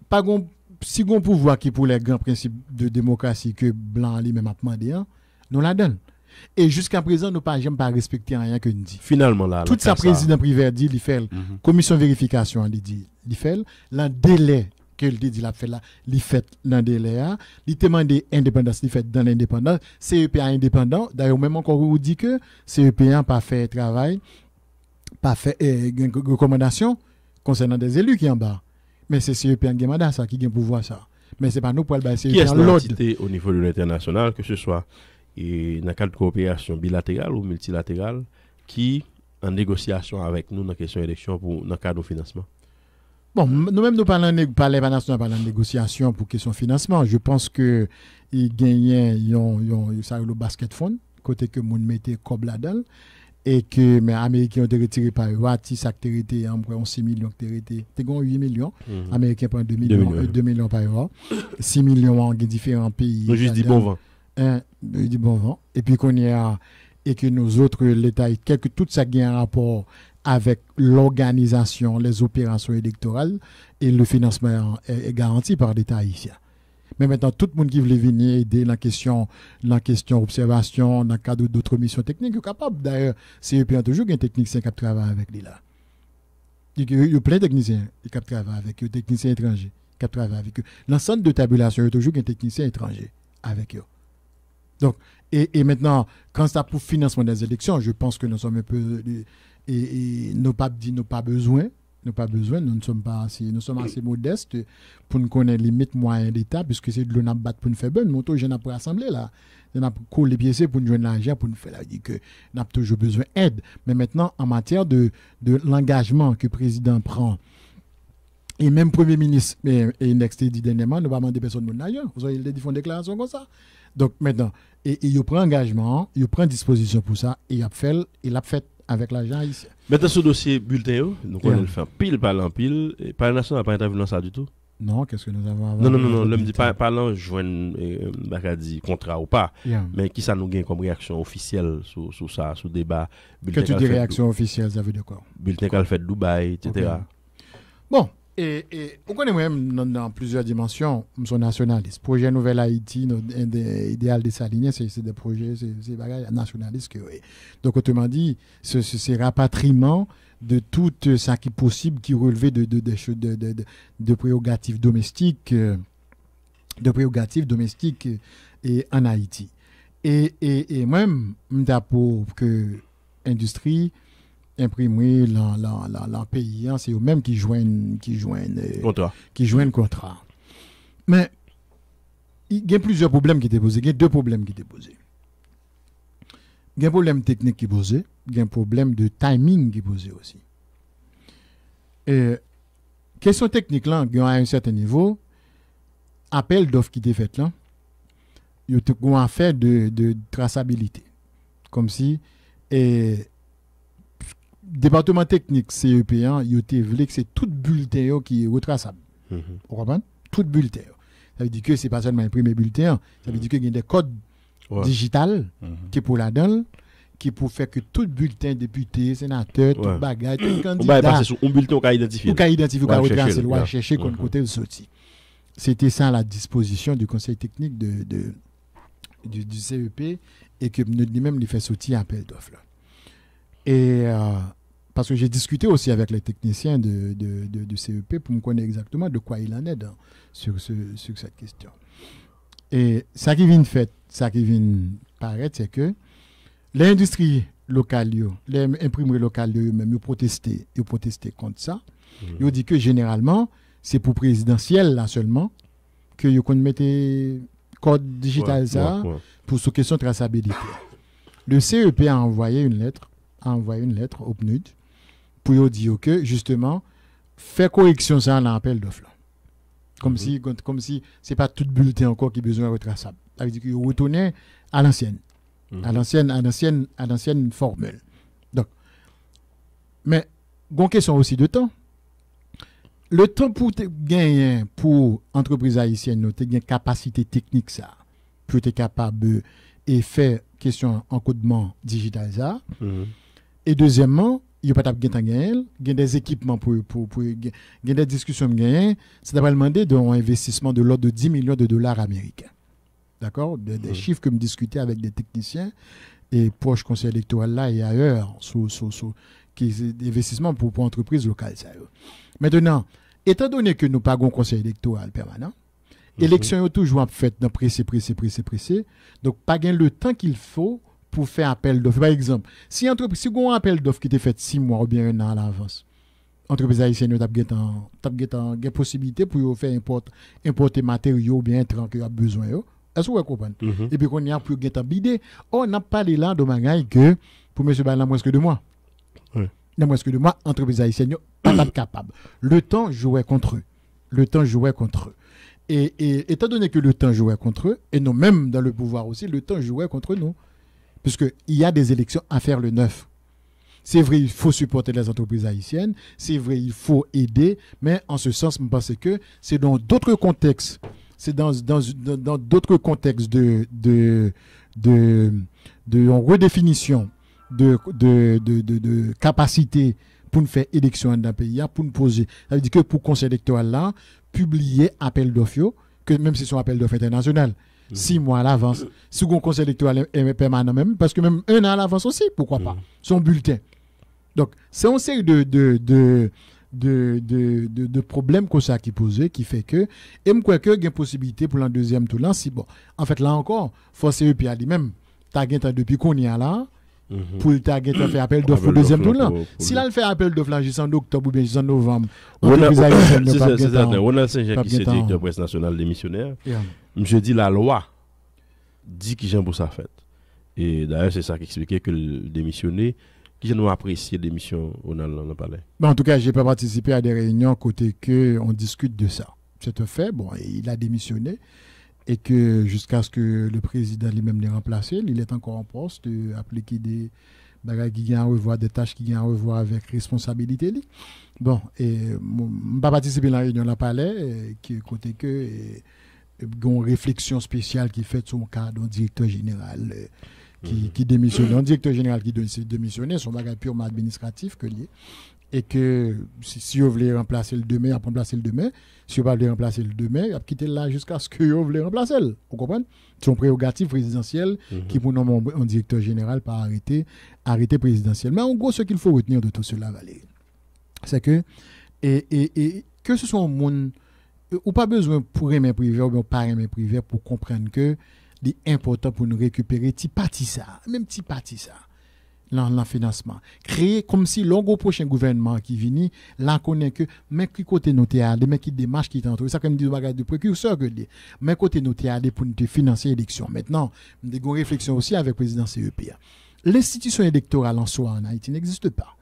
pas si gon pouvoir qui pour les grands principes de démocratie que blanc lui-même a demandé nous la donne. Et jusqu'à présent nous pas jamais pas respecter rien que nous dit. Finalement là tout ça président Privé dit il fait commission vérification il fait l'un délai que il dit la fait là, il fait dans délai là, il demande indépendance, il fait dans l'indépendance, CEP indépendant, d'ailleurs même encore vous dit que CEP pas fait travail, pas fait recommandation concernant des élus qui en bas. Mais c'est CEP qui a mandat ça qui a pouvoir ça. Mais c'est pas nous pour le baisser dans l'ordre au niveau de l'international que ce soit et dans le cadre de coopération bilatérale ou multilatérale qui en négociation avec nous dans la question d'élection pour dans le cadre de financement. Bon, nous-mêmes, nous parlons de négociation pour question financement. Je pense que ils gagnaient, ça le basket fund, côté que moun mettait comme là-dedans, et que, mais Américains ont retiré par eux, ça a été, en 6 millions, t'es 8 millions, Américains prennent 2 millions par eux, 6 millions en différents pays. Nous juste dit bon vent. Du bon vent. Et puis qu'on y a, et que nous autres, l'État, tout ça gagne un rapport avec l'organisation, les opérations électorales et le financement est garanti par l'État haïtien. Mais maintenant, tout le monde qui veut venir aider dans la question observation, dans le cadre d'autres missions techniques, est capable. D'ailleurs, CEP a toujours un technicien qui travaille avec lui là. Il y a plein de techniciens qui travaillent avec eux, techniciens étrangers qui travaillent avec eux. L'ensemble de tabulation, il y a toujours un technicien étranger avec eux. Donc, et maintenant, quand ça pour financement des élections, je pense que nous sommes un peu et nous pas besoin, nous sommes assez modestes pour nous connaître les limites moyens d'État puisque c'est de l'on a battre pour nous faire bonne moto je n'ai pas assemblée là on a collé pieds pour nous joindre l'argent pour nous faire là dit que n'a toujours besoin d'aide mais maintenant en matière de l'engagement que le président prend et même premier ministre et Nexté dit dernièrement ne va demander personne de l'argent vous avez des font déclaration comme ça donc maintenant et il prend engagement il prend disposition pour ça et il a fait avec l'argent ici. Maintenant, ce dossier bulletin, nous connaissons le faire pile par l'empile. Et par la nation n'a pas intervenu dans ça du tout. Non, qu'est-ce que nous avons avant? Non, le me dit pas là joindre dit contrat ou pas. Yeah. Mais qui ça nous gagne comme réaction officielle sur ça, sur débat. Que tu dis réaction officielle, ça veut dire quoi? Bulletin qu'elle fait de Dubaï, etc. Okay. Bon, et on connaît même dans plusieurs dimensions, nous sommes nationalistes. Projet Nouvelle Haïti, idéal de s'aligner, c'est des projets, c'est bagages nationalistes. Donc, autrement dit, c'est rapatriement de tout ça qui est possible, qui relevait de prérogatives domestiques, et en Haïti. Et même, pour que l'industrie, imprimer dans pays, c'est eux-mêmes qui joignent contrat. Mais il y a plusieurs problèmes qui étaient posés. Il y a deux problèmes qui étaient posés. Il y a un problème technique qui est posé. Il y a un problème de timing qui est posé aussi. Et question technique là, à un certain niveau, appel d'offres qui était fait là, il y a un affaire de traçabilité. Comme si département technique CEP1, il était voulu que c'est tout bulletin qui est retraçable. Vous comprenez? Tout bulletin. Ça veut dire que c'est pas seulement imprimer bulletin, ça veut dire qu'il y a des codes digital qui pour la donne, qui pour faire que tout bulletin député, sénateur, tout bagage, tout candidat. On va passer sur un bulletin qu'on a identifié. On a identifié, on va chercher qu'on côté le sorti. C'était ça la disposition du conseil technique du CEP et que lui-même lui fait sortir un appel d'offres. Et parce que j'ai discuté aussi avec les techniciens du CEP pour me connaître exactement de quoi il en est sur cette question. Et ça qui vient paraître, c'est que l'industrie locale, les imprimeries locales eux-mêmes, ils protesté contre ça. Ils ont dit que généralement, c'est pour présidentiel là seulement que ils mettent code digital pour cette question de traçabilité. Le CEP a envoyé une lettre au PNUD pour dire que justement faire correction ça dans l'appel d'offres. Comme si c'est pas tout bulletin encore qui a besoin de retraçable. Ça veut dire qu'il retournait à l'ancienne. À l'ancienne formule. Donc, mais une question aussi de temps. Le temps pour gagner pour entreprise haïtienne, tu as une capacité technique ça, pour être capable de faire question encodement digital ça. Et deuxièmement, il n'y a pas de gagner, il y a des équipements pour il y a des discussions de gagner, c'est d'avoir demandé un investissement de l'ordre de 10 millions de dollars américains. D'accord? Des chiffres que je discutais avec des techniciens et proches conseil électoral là et ailleurs, qui des investissements pour entreprises locales. Ça. Maintenant, étant donné que nous pas un conseil électoral permanent, l'élection est toujours faite dans pressé. Donc, pas gain le temps qu'il faut pour faire appel d'offres. Par exemple, si on a un appel d'offres qui était fait 6 mois ou bien 1 an à l'avance, l'entreprise haïtienne a une possibilité pour faire importer matériaux ou bien intrants qu'il a besoin. Est-ce que vous comprenez? Et puis qu'on y a plus de bidé. On n'a pas les là de magaï que pour M. Balan moins que 2 mois. Dans moins que 2 mois, l'entreprise haïtienne n'est pas capable. Le temps jouait contre eux. Et étant donné que le temps jouait contre eux, et nous même dans le pouvoir aussi, le temps jouait contre nous. Puisqu'il y a des élections à faire le 9. C'est vrai, il faut supporter les entreprises haïtiennes. C'est vrai, il faut aider. Mais en ce sens, je pense que c'est dans d'autres contextes. C'est dans d'autres contextes de redéfinition de capacité pour nous faire élection dans un pays, pour nous poser. Ça veut dire que pour le conseil électoral là, publier appel d'offres, que même si c'est un appel d'offres international, 6 mois à l'avance, si le conseil électoral est permanent même, parce que même 1 an à l'avance aussi, pourquoi pas, son bulletin. Donc, c'est une série de problèmes comme ça qui posent, qui fait que, et je crois qu'il y a une possibilité pour le deuxième tour là, si bon. En fait, là encore, force EPI a dit même, t'as gagné depuis qu'on y a là, pour t'as fait appel d'offres au deuxième tour là. Si là, il fait appel d'offres là, jusqu'en octobre ou bien jusqu'en novembre, c'est ça, Ronald Saint-Jean qui est directeur presse national des missionnaires. Je dis la loi dit qu'il j'aime pour sa fête. Et d'ailleurs, c'est ça qui expliquait que le démissionné, qui j'ai apprécié l'émission on a parlé. En tout cas, j'ai pas participé à des réunions côté que on discute de ça. C'est un fait, bon, il a démissionné et que jusqu'à ce que le président lui-même l'ait remplacé, il est encore en poste, appliquer des bagages qui gagnent à revoir, des tâches qui gagnent à revoir avec responsabilité. Bon, et je ne pas participer à la réunion de la palais, qui côté que une réflexion spéciale qui fait sur le cas d'un directeur général qui démissionne. Un directeur général qui démissionne, son bagage purement administratif que lié. Et que si vous voulez remplacer le demain, après remplacer le demain, si vous ne voulez remplacer le demain, vous quitter là jusqu'à ce que vous voulez remplacer. Vous comprenez? C'est une prérogative présidentielle qui pour nommer un directeur général par arrêté présidentiel. Mais en gros, ce qu'il faut retenir de tout cela, Valérie, c'est que et que ce soit un monde ou pas besoin pour aimer privé ou bien pas aimer privé pour comprendre que c'est important pour nous récupérer petit parti ça, même petit parti ça. Dans financement. Créer comme si le prochain gouvernement qui vient, là connaît que, mais qui côté nous théâtre, mais qui démarche qui t'entoure, ça comme dit bagage de précurseur que dit, mais côté nous théâtre pour nous financer l'élection. Maintenant, nous avons une réflexion aussi avec le président CEP. L'institution électorale en soi en Haïti n'existe pas.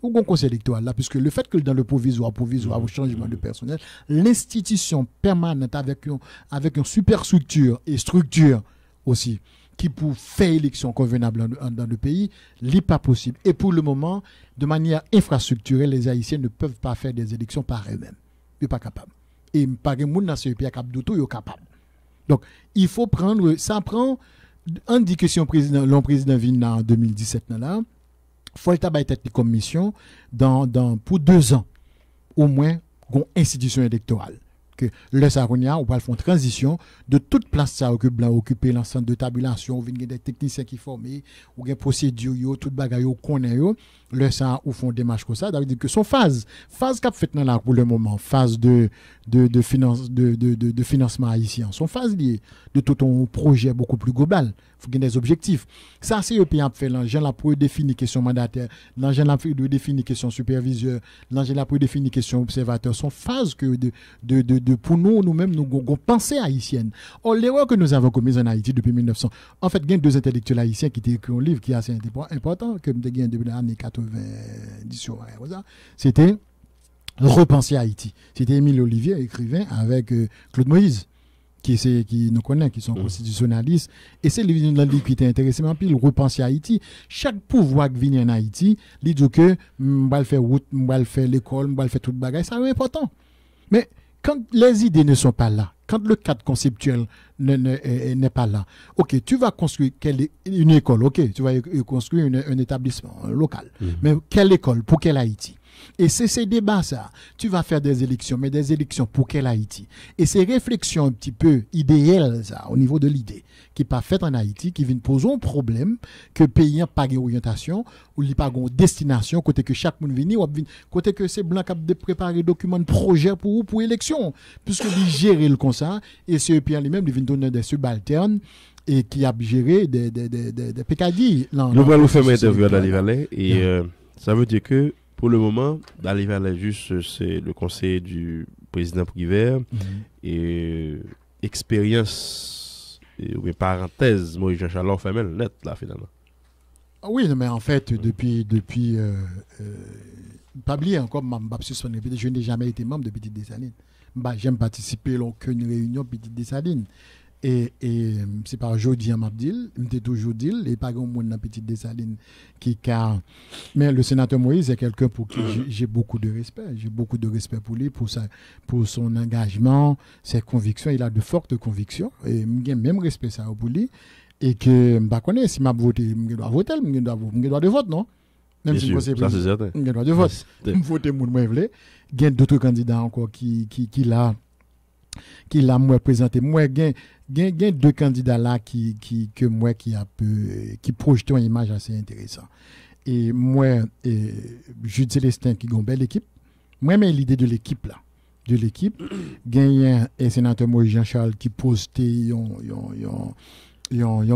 Ou un conseil électoral là, puisque le fait que dans le provisoire, au changement de personnel, l'institution permanente avec une superstructure et structure aussi, qui pour faire élection convenable dans le pays, n'est pas possible. Et pour le moment, de manière infrastructurelle, les Haïtiens ne peuvent pas faire des élections par eux-mêmes. Ils ne sont pas capables. Et par exemple, dans ce pays, ils sont capables. Donc, il faut prendre, ça prend, on dit que si le président vient en 2017, il faut établir une commission pour 2 ans, au moins, une institution électorale. Que le Saronia, on va faire une transition de toute place ça occuper l'ensemble de tabulation, ou des techniciens qui forment, ou des procédures, toute bagaille qu'on est, le ça ou font des marches comme ça, ça veut dire que son phase qu'a fait là pour le moment, phase de financement haïtien, son phase liée de tout un projet beaucoup plus global, faut qu'il y ait des objectifs. Ça c'est le pays a fait l'engin là pour définir question mandataire, l'engin là pour définir question superviseur, l'engin là pour définir question observateur, son phase que de pour nous-mêmes nous pensée haïtienne. Or l'erreur que nous avons commise en Haïti depuis 1900, en fait, il y a 2 intellectuels haïtiens qui ont écrit un livre qui est assez important que nous avons depuis les années 90, c'était Repenser Haïti. C'était Émile Olivier, écrivain, avec Claude Moïse, qui nous connaît, qui sont constitutionnalistes. Et c'est le livre qui était intéressant, puis il Repenser Haïti. Chaque pouvoir qui vient en Haïti, il dit que on va faire route, on va faire l'école, on va faire toute bagaille, ça c'est important. Mais quand les idées ne sont pas là, quand le cadre conceptuel n'est pas là, ok, tu vas construire une école, ok, tu vas construire un établissement local. Mais quelle école, pour quel Haïti? Et c'est ces débats, ça. Tu vas faire des élections, mais des élections pour quel Haïti? Et ces réflexions un petit peu idéales, ça, au niveau de l'idée, qui n'est pas faite en Haïti, qui viennent poser un problème que le pays n'a pas d'orientation, ou il n'a pas de destination, côté que chaque monde vient, côté que c'est blanc qui a préparé des documents de projet pour élection, puisque il gère le conseil, et ce pays lui-même, il vient donner des subalternes, et qui a géré des pécadilles. Nous allons nous faire une interview à Dali Valais, et ça veut dire que, pour le moment, Dali Valais, juste, c'est le conseil du président Privé et expérience, ou parenthèse, Moïse Jean Chalor Femel, net, là, finalement. Oui, mais en fait, depuis pas oublier encore, je n'ai jamais été membre de Petite Dessalines. J'aime participer à aucune réunion Petite Dessalines. Et c'est pas aujourd'hui à Mabdil, m'était toujours dit, et pas grand monde dans Petite Dessalines mais le sénateur Moïse est quelqu'un pour qui j'ai beaucoup de respect. J'ai beaucoup de respect pour lui, pour son engagement, ses convictions. Il a de fortes convictions. Et j'ai même respect ça pour lui. Et que, je connais, si m'a voté, je dois voter, je dois de vote, non? Même si c'est certain. Je dois de vote. Voter, moi, il y a d'autres candidats encore qui l'a moi présenté. Moi, il y a 2 candidats là qui projetent une image assez intéressante. Et moi, Jude Célestin qui a une belle équipe. Moi, mais l'idée de l'équipe là. De l'équipe. Il y a un sénateur Moïse Jean-Charles qui postait une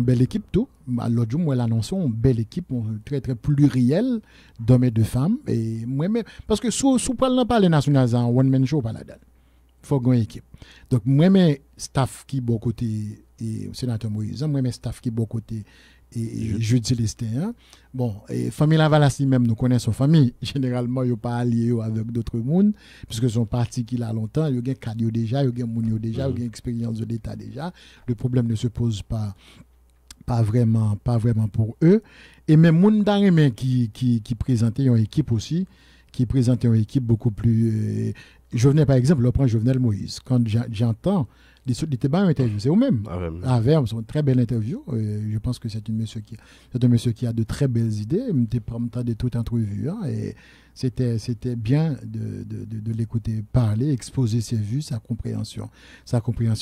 belle équipe tout. L'autre jour, moi, l'annonçons une belle équipe, très très plurielle d'hommes et de femmes. Et moi, parce que sous parler national, c'est un one-man show par là-dedans. Il faut une équipe. Donc, moi, mes staff qui est bon côté et sénateur Moïse, moi, mes staff qui est bon côté et Jude Célestin. Bon, et famille Lavalas même nous connaissons famille. Généralement, ils pas alliés avec d'autres mondes puisque son parti qui a longtemps, il y a cadre déjà, il y a moun déjà, il y a expérience de l'état déjà. Le problème ne se pose pas vraiment pour eux. Et même moun d'arrêt qui présentait une équipe aussi, qui présentait une équipe beaucoup plus Jovenel par exemple, on prend Jovenel Moïse. Quand j'entends il était bien interview, c'est eux-mêmes. Avec, c'est une très belle interview. Je pense que c'est un monsieur qui a de très belles idées. Je me de toute entrevue. Hein, et c'était bien de l'écouter parler, exposer ses vues, sa compréhension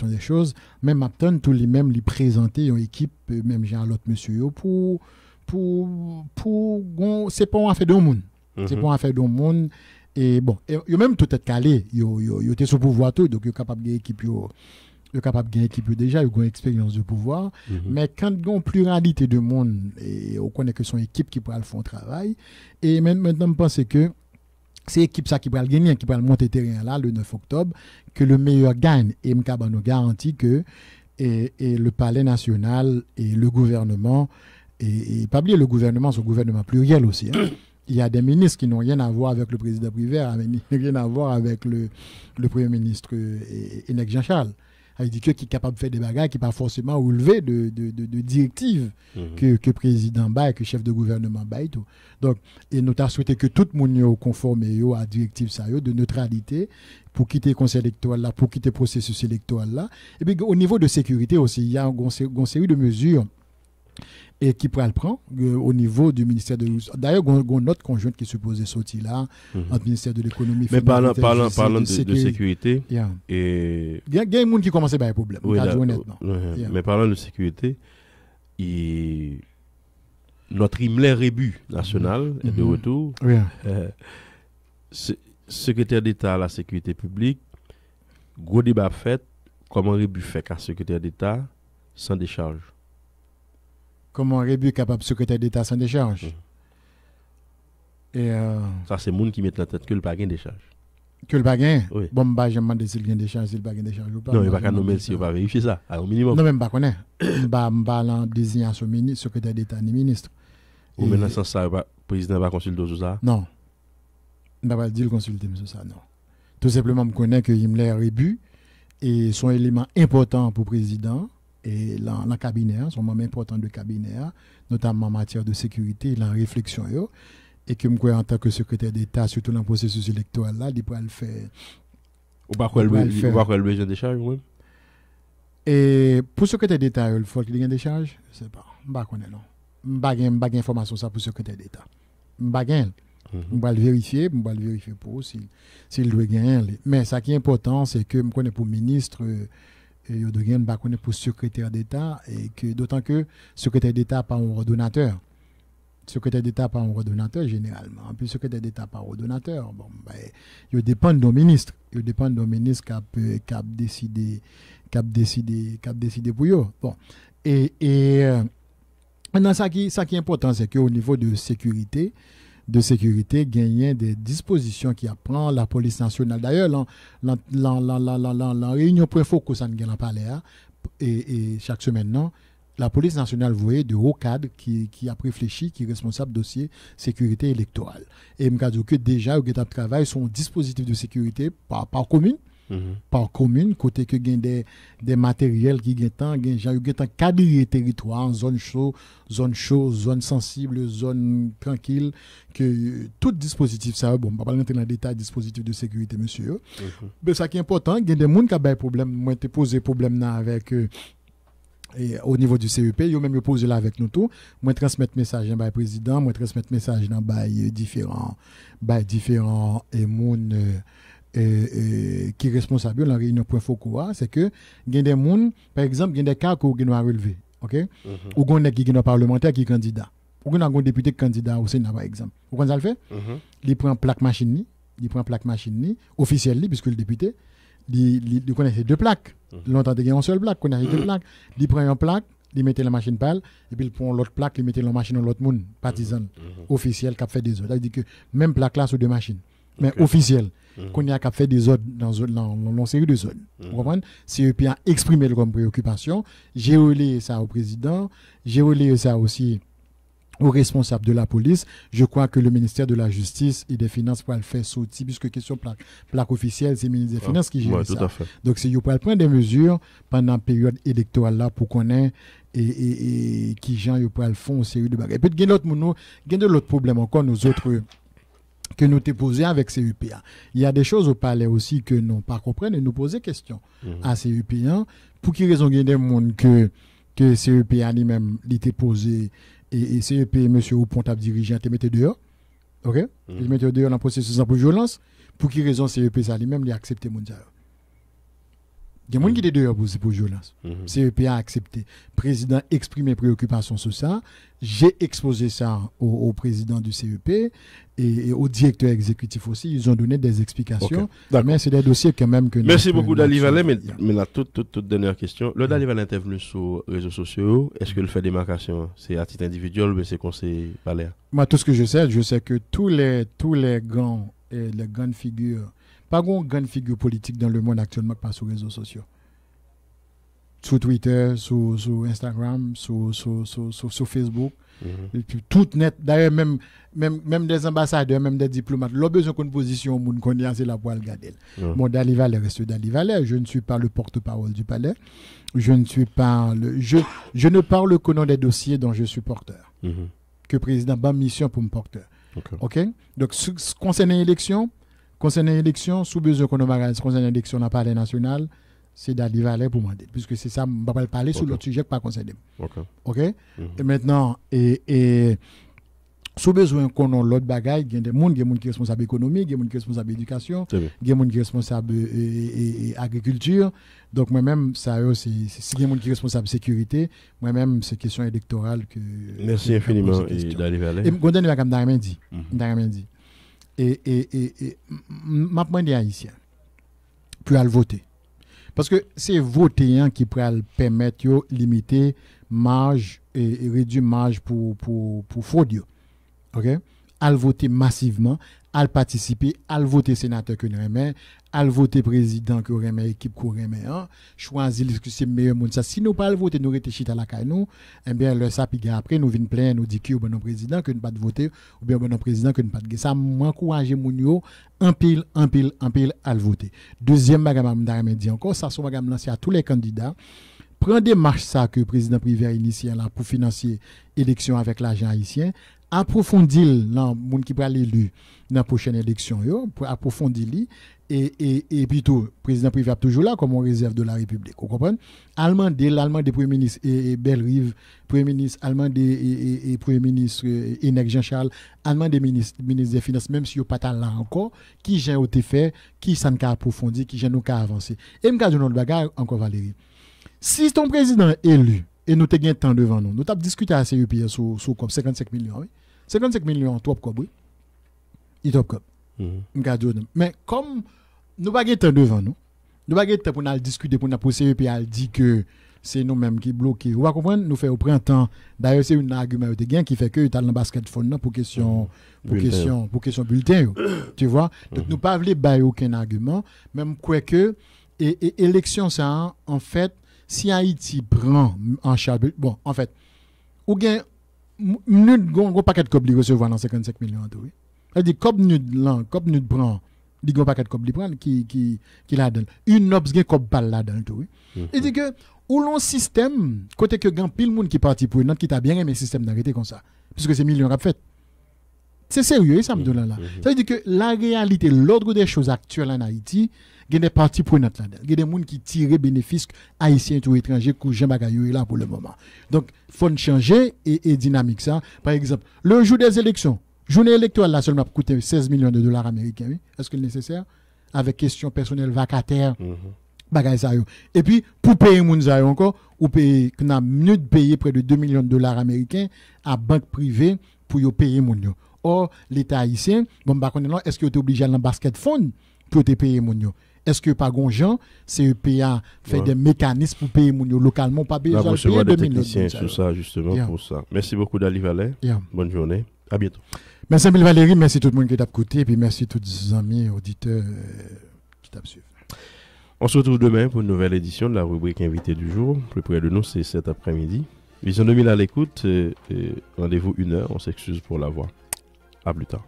des choses. Même Apton, tout les mêmes, lui présenter une équipe, même j'ai un autre monsieur, pour c'est pas une affaire de monde. C'est pas une affaire de monde. Et bon, yo même tout être calé, yo était sous pouvoir tout, donc yo capable de équipe déjà, yo une expérience de pouvoir, mais quand il y a une pluralité de monde et on connaît que son équipe qui pourra le faire un travail et maintenant je pense que c'est l'équipe ça qui pourra le gagner, qui pourra le monter terrain là le 9 octobre que le meilleur gagne et m'caba nous garantit que et le palais national et le gouvernement et pas oublier le gouvernement, c'est un gouvernement pluriel aussi hein. Il y a des ministres qui n'ont rien à voir avec le président Prévert, rien à voir avec le premier ministre Enek Jean-Charles. Il dit que qui est capable de faire des bagages qui pas forcément relevé de directives que le président baille, que le chef de gouvernement baille tout. Donc et nous avons souhaité que tout le monde conforme à directives ça de neutralité pour quitter le conseil électoral là, pour quitter le processus électoral là. Et puis au niveau de sécurité aussi, il y a une série de mesures et qui pourra le prendre au niveau du ministère de l'Économie. D'ailleurs, il y a une autre conjointe qui est supposée sortir là, entre le ministère de l'Économie. Mais parlant de sécurité, et il y a des gens qui commencent à avoir des problèmes. Oui, mais parlant de sécurité, notre Himmler Rébut national est de retour. Oui. Secrétaire d'État à la sécurité publique, gros débat fait, comment Rébut fait qu'un secrétaire d'État sans décharge? Comment Rébut est capable de secrétaire d'État sans décharge? Et ça, c'est le monde qui met la tête que le pas gain décharge. Que le pas gain? Oui. Bon, je me demande s'il gain décharge, s'il pas gain décharge ou pas. Non, il va pas nommer si on va vérifier ça, au minimum. Non, même pas connaître. Je ne désigne son ministre, secrétaire d'État ni ministre. Ou maintenant, sans ça, le président va consulter sur ça? Non. Je ne vais pas dire consulter sur ça, non. Tout simplement, je connais que Himmler Rébut et son élément important pour le président. Et dans le cabinet, son moment important de cabinet, notamment en matière de sécurité, la réflexion, et que je crois en tant que secrétaire d'État, surtout dans le processus électoral, là, il pourra le faire. Ou pas quoi le besoin de charge, oui. Et pour secrétaire d'État, il faut qu'il y ait des charges, je ne sais pas. Je ne connais pas. Je n'ai pas d'informations sur le secrétaire d'État. Je ne vais le vérifier pour s'il doit gagner. Mais ce qui est important, c'est que je connais pour le ministre. Et il y a des pour secrétaire d'État et que d'autant que secrétaire d'État pas un ordonnateur. Secrétaire d'État pas un ordonnateur généralement. En plus secrétaire d'État pas un ordonnateur. Bon il dépend de nos ministres. Il dépend de nos ministres qui a décidé pour eux. Bon et maintenant ça qui est important c'est qu'au niveau de sécurité, gagner des dispositions qui apprend la police nationale. D'ailleurs, la réunion point focus ça nous en parler et chaque semaine non, la police nationale voyait de haut cadre qui a réfléchi, qui est responsable dossier sécurité électorale. Et me dit que déjà au travail son dispositif de sécurité par commune. Par commune, côté que gain des matériels qui gain cadrer territoire, zone chaude, zone sensible, zone tranquille, que tout dispositif ça bon, pas rentrer dans le détail dispositif de sécurité monsieur. Mais ça qui est important, gain des monde qui a des problèmes, moi te poser problème là avec et au niveau du CEP, yo même poser là avec nous tout, moi transmettre message dans président, moi transmettre message dans différents et monde qui est responsable dans la réunion point focal, c'est que il y a des gens, par exemple, il y a des cas qu'on doit relever, ok? Ou qu'on a qui est parlementaire qui est candidat, ou qu'on a un député candidat au Sénat par exemple. Vous comprenez ça le fait? Il prend plaque machine officielle puisque le député il connaît deux plaques. Longtemps il y a une seule plaque, connaît deux plaques. Il prend une plaque, il met la machine pâle et puis il prend l'autre plaque, il met la machine dans l'autre monde partisan officiel qui a fait des autres. Ça veut dire que même plaque là sur deux machines. mais officiel. Qu'on y a qu'à faire des ordres dans une série de zones. Vous comprenez? CEP a exprimé comme préoccupation. J'ai relayé ça au président. J'ai relayé ça aussi aux responsables de la police. Je crois que le ministère de la Justice et des Finances pourra le faire sortir, puisque question plaque officielle, c'est le ministère des Finances qui gère ça. Donc, c'est pour prendre des mesures pendant la période électorale là pour qu'on ait et qui gens pourra le font une série de bagages. Et puis, il y a de l'autre problème encore, nous autres, que nous t'ai posé avec CEPA. Il y a des choses au palais aussi que nous pas comprenons et nous poser question à CEPA. Pour qui raison il y a des gens que CEPA lui-même l'était posé et CEP, monsieur ou comptable dirigeant, te mette dehors. OK? Il mette dehors dans le processus pour violence. Pour qui raison CEP ça lui-même l'a accepté mon dieu. Il y a des gens qui étaient dehors pour violence. CEP a accepté. Le président exprimé préoccupation sur ça. J'ai exposé ça au président du CEP et au directeur exécutif aussi. Ils ont donné des explications. Okay. Mais c'est des dossiers quand même que... Merci beaucoup Dali Vallet. Mais la toute dernière question. Le Dali Vallet est venu sur les réseaux sociaux. Est-ce que le fait démarcation, c'est à titre individuel ou c'est conseil palais? Moi, tout ce que je sais que tous les grands et les grandes figures, pas de grande figure politique dans le monde actuellement pas sur les réseaux sociaux. Sur Twitter, sur Instagram, sur Facebook. Et puis, tout net. D'ailleurs, même des ambassadeurs, même des diplomates, leur besoin d'une position, qu'on y a, c'est là pour le garder. Mon Dali Vallet reste Dali Vallet. Je ne suis pas le porte-parole du palais. Je ne parle qu'au nom des dossiers dont je suis porteur. Que le président a mission pour me porteur. OK? Donc, concernant l'élection, sous besoin qu'on a concernant l'élection dans le palais national, c'est Dali Vallet pour demander, puisque c'est ça, on ne va pas parler sur l'autre sujet que pas concerné. OK? Et maintenant, et sous besoin qu'on a l'autre bagaille, il y a des gens qui sont responsables économique, il y a des gens qui sont responsables éducation, il y a des gens qui sont responsables agriculture. Donc, moi-même, ça c'est il y a des gens qui sont responsables sécurité, moi-même, c'est question électorale que. Merci infiniment, Dali Vallet. Et Gondon va comme Darmen dit. Et m'a demandé à Haïtien, puis à le voter. Parce que c'est voter qui pourrait permettre de limiter marge et réduire marge pour fraude. OK? À le voter massivement, à le participer, à le voter sénateur que nous aimons, à le voter président que nous aimons, équipe que nous aimons, choisir ce que c'est le meilleur monde. Si nous pas le voter, nous réfléchissons à la caille nous, eh bien, le ça, puis après, nous venons plaindre, nous disons que nous président, que nous pas de voter, ou bien nous président, que nous pas de ça, m'encourage moun en pile, à le voter. Deuxième bagage, je dit encore, ça, son bagage lancé à tous les candidats. Prends des marches ça que le président privé a initié là pour financer l'élection avec l'argent haïtien. Approfondir dans monde qui va l'élu dans la prochaine élection pour approfondir et plutôt le président privé est toujours là comme on réserve de la République, vous comprenez? L'allemand des premier ministre et Bellerive, premier ministre allemand et premier ministre Henrik Jean-Charles, allemand des ministres des finances, même si yo pas là encore, qui j'ai été fait, qui ça n'a approfondi, qui j'ai nous qu'à avancer. Et me garde notre bagarre encore Valérie. Si ton président est élu et nous avons temps devant nous avons discuté à CEP sur 55 millions. Oui? 55 millions, top cop, oui. Il top cop. Mais comme nous n'avons pas temps devant nous n'avons pas temps pour nous discuter, pour nous CEP à dire que c'est nous-mêmes qui bloquons. Vous comprenez? Nous faisons au printemps. D'ailleurs, c'est un argument qui fait que tu as le basket fond pour question bulletin. Tu vois? Donc, nous ne pouvons pas aucun argument. Même quoi que, et élection, ça, en fait, si Haïti prend en charge, bon, en fait, ou bien, nous paquet de cop recevoir dans 55 millions d'euros. C'est-à-dire, cop nous prend, il y a un paquet de cop qui la donne. Une obs gen cop pas là dedans tout. Il dit que, ou l'on système, côté que gan pile monde qui parti pour notre qui t'a bien aimé le système d'arrêter comme ça. Puisque c'est millions rap fait. C'est sérieux, ça me donne là. Ça veut dire que la réalité, l'ordre des choses actuelles en Haïti, il y a des partis prenantes là-dedans. Il y a des gens qui tirent bénéfices haïtiens ou étrangers que Jean Bagayou est là pour le moment. Donc, il faut changer et dynamique ça. Par exemple, le jour des élections, journée électorale là seulement coûter 16 millions de dollars américains. Oui? Est-ce que c'est nécessaire? Avec question personnelle vacataire. Bagay ça yo. Et puis, pour payer moun ça yo encore, ou payer, qu'on a mieux de payer près de 2 millions de dollars américains à banque privée pour yo payer moun yo. Or, l'État haïtien, bon, bah, est-ce que tu es obligé à aller dans basket fund pour te payer moun yo? Est-ce que par gens, CEPA fait des mécanismes pour payer moun yo localement, pas payer ça payer 2 millions sur ça, justement, pour ça. Merci beaucoup, Dali Vallet. Bonne journée. À bientôt. Merci Emile Valérie, merci tout le monde qui t'a écouté, et puis merci tous les amis, auditeurs qui t'a suivi. On se retrouve demain pour une nouvelle édition de la rubrique invité du jour. Plus près de nous, c'est cet après-midi. Vision 2000 à l'écoute. Rendez-vous 1h. On s'excuse pour la voix. À plus tard.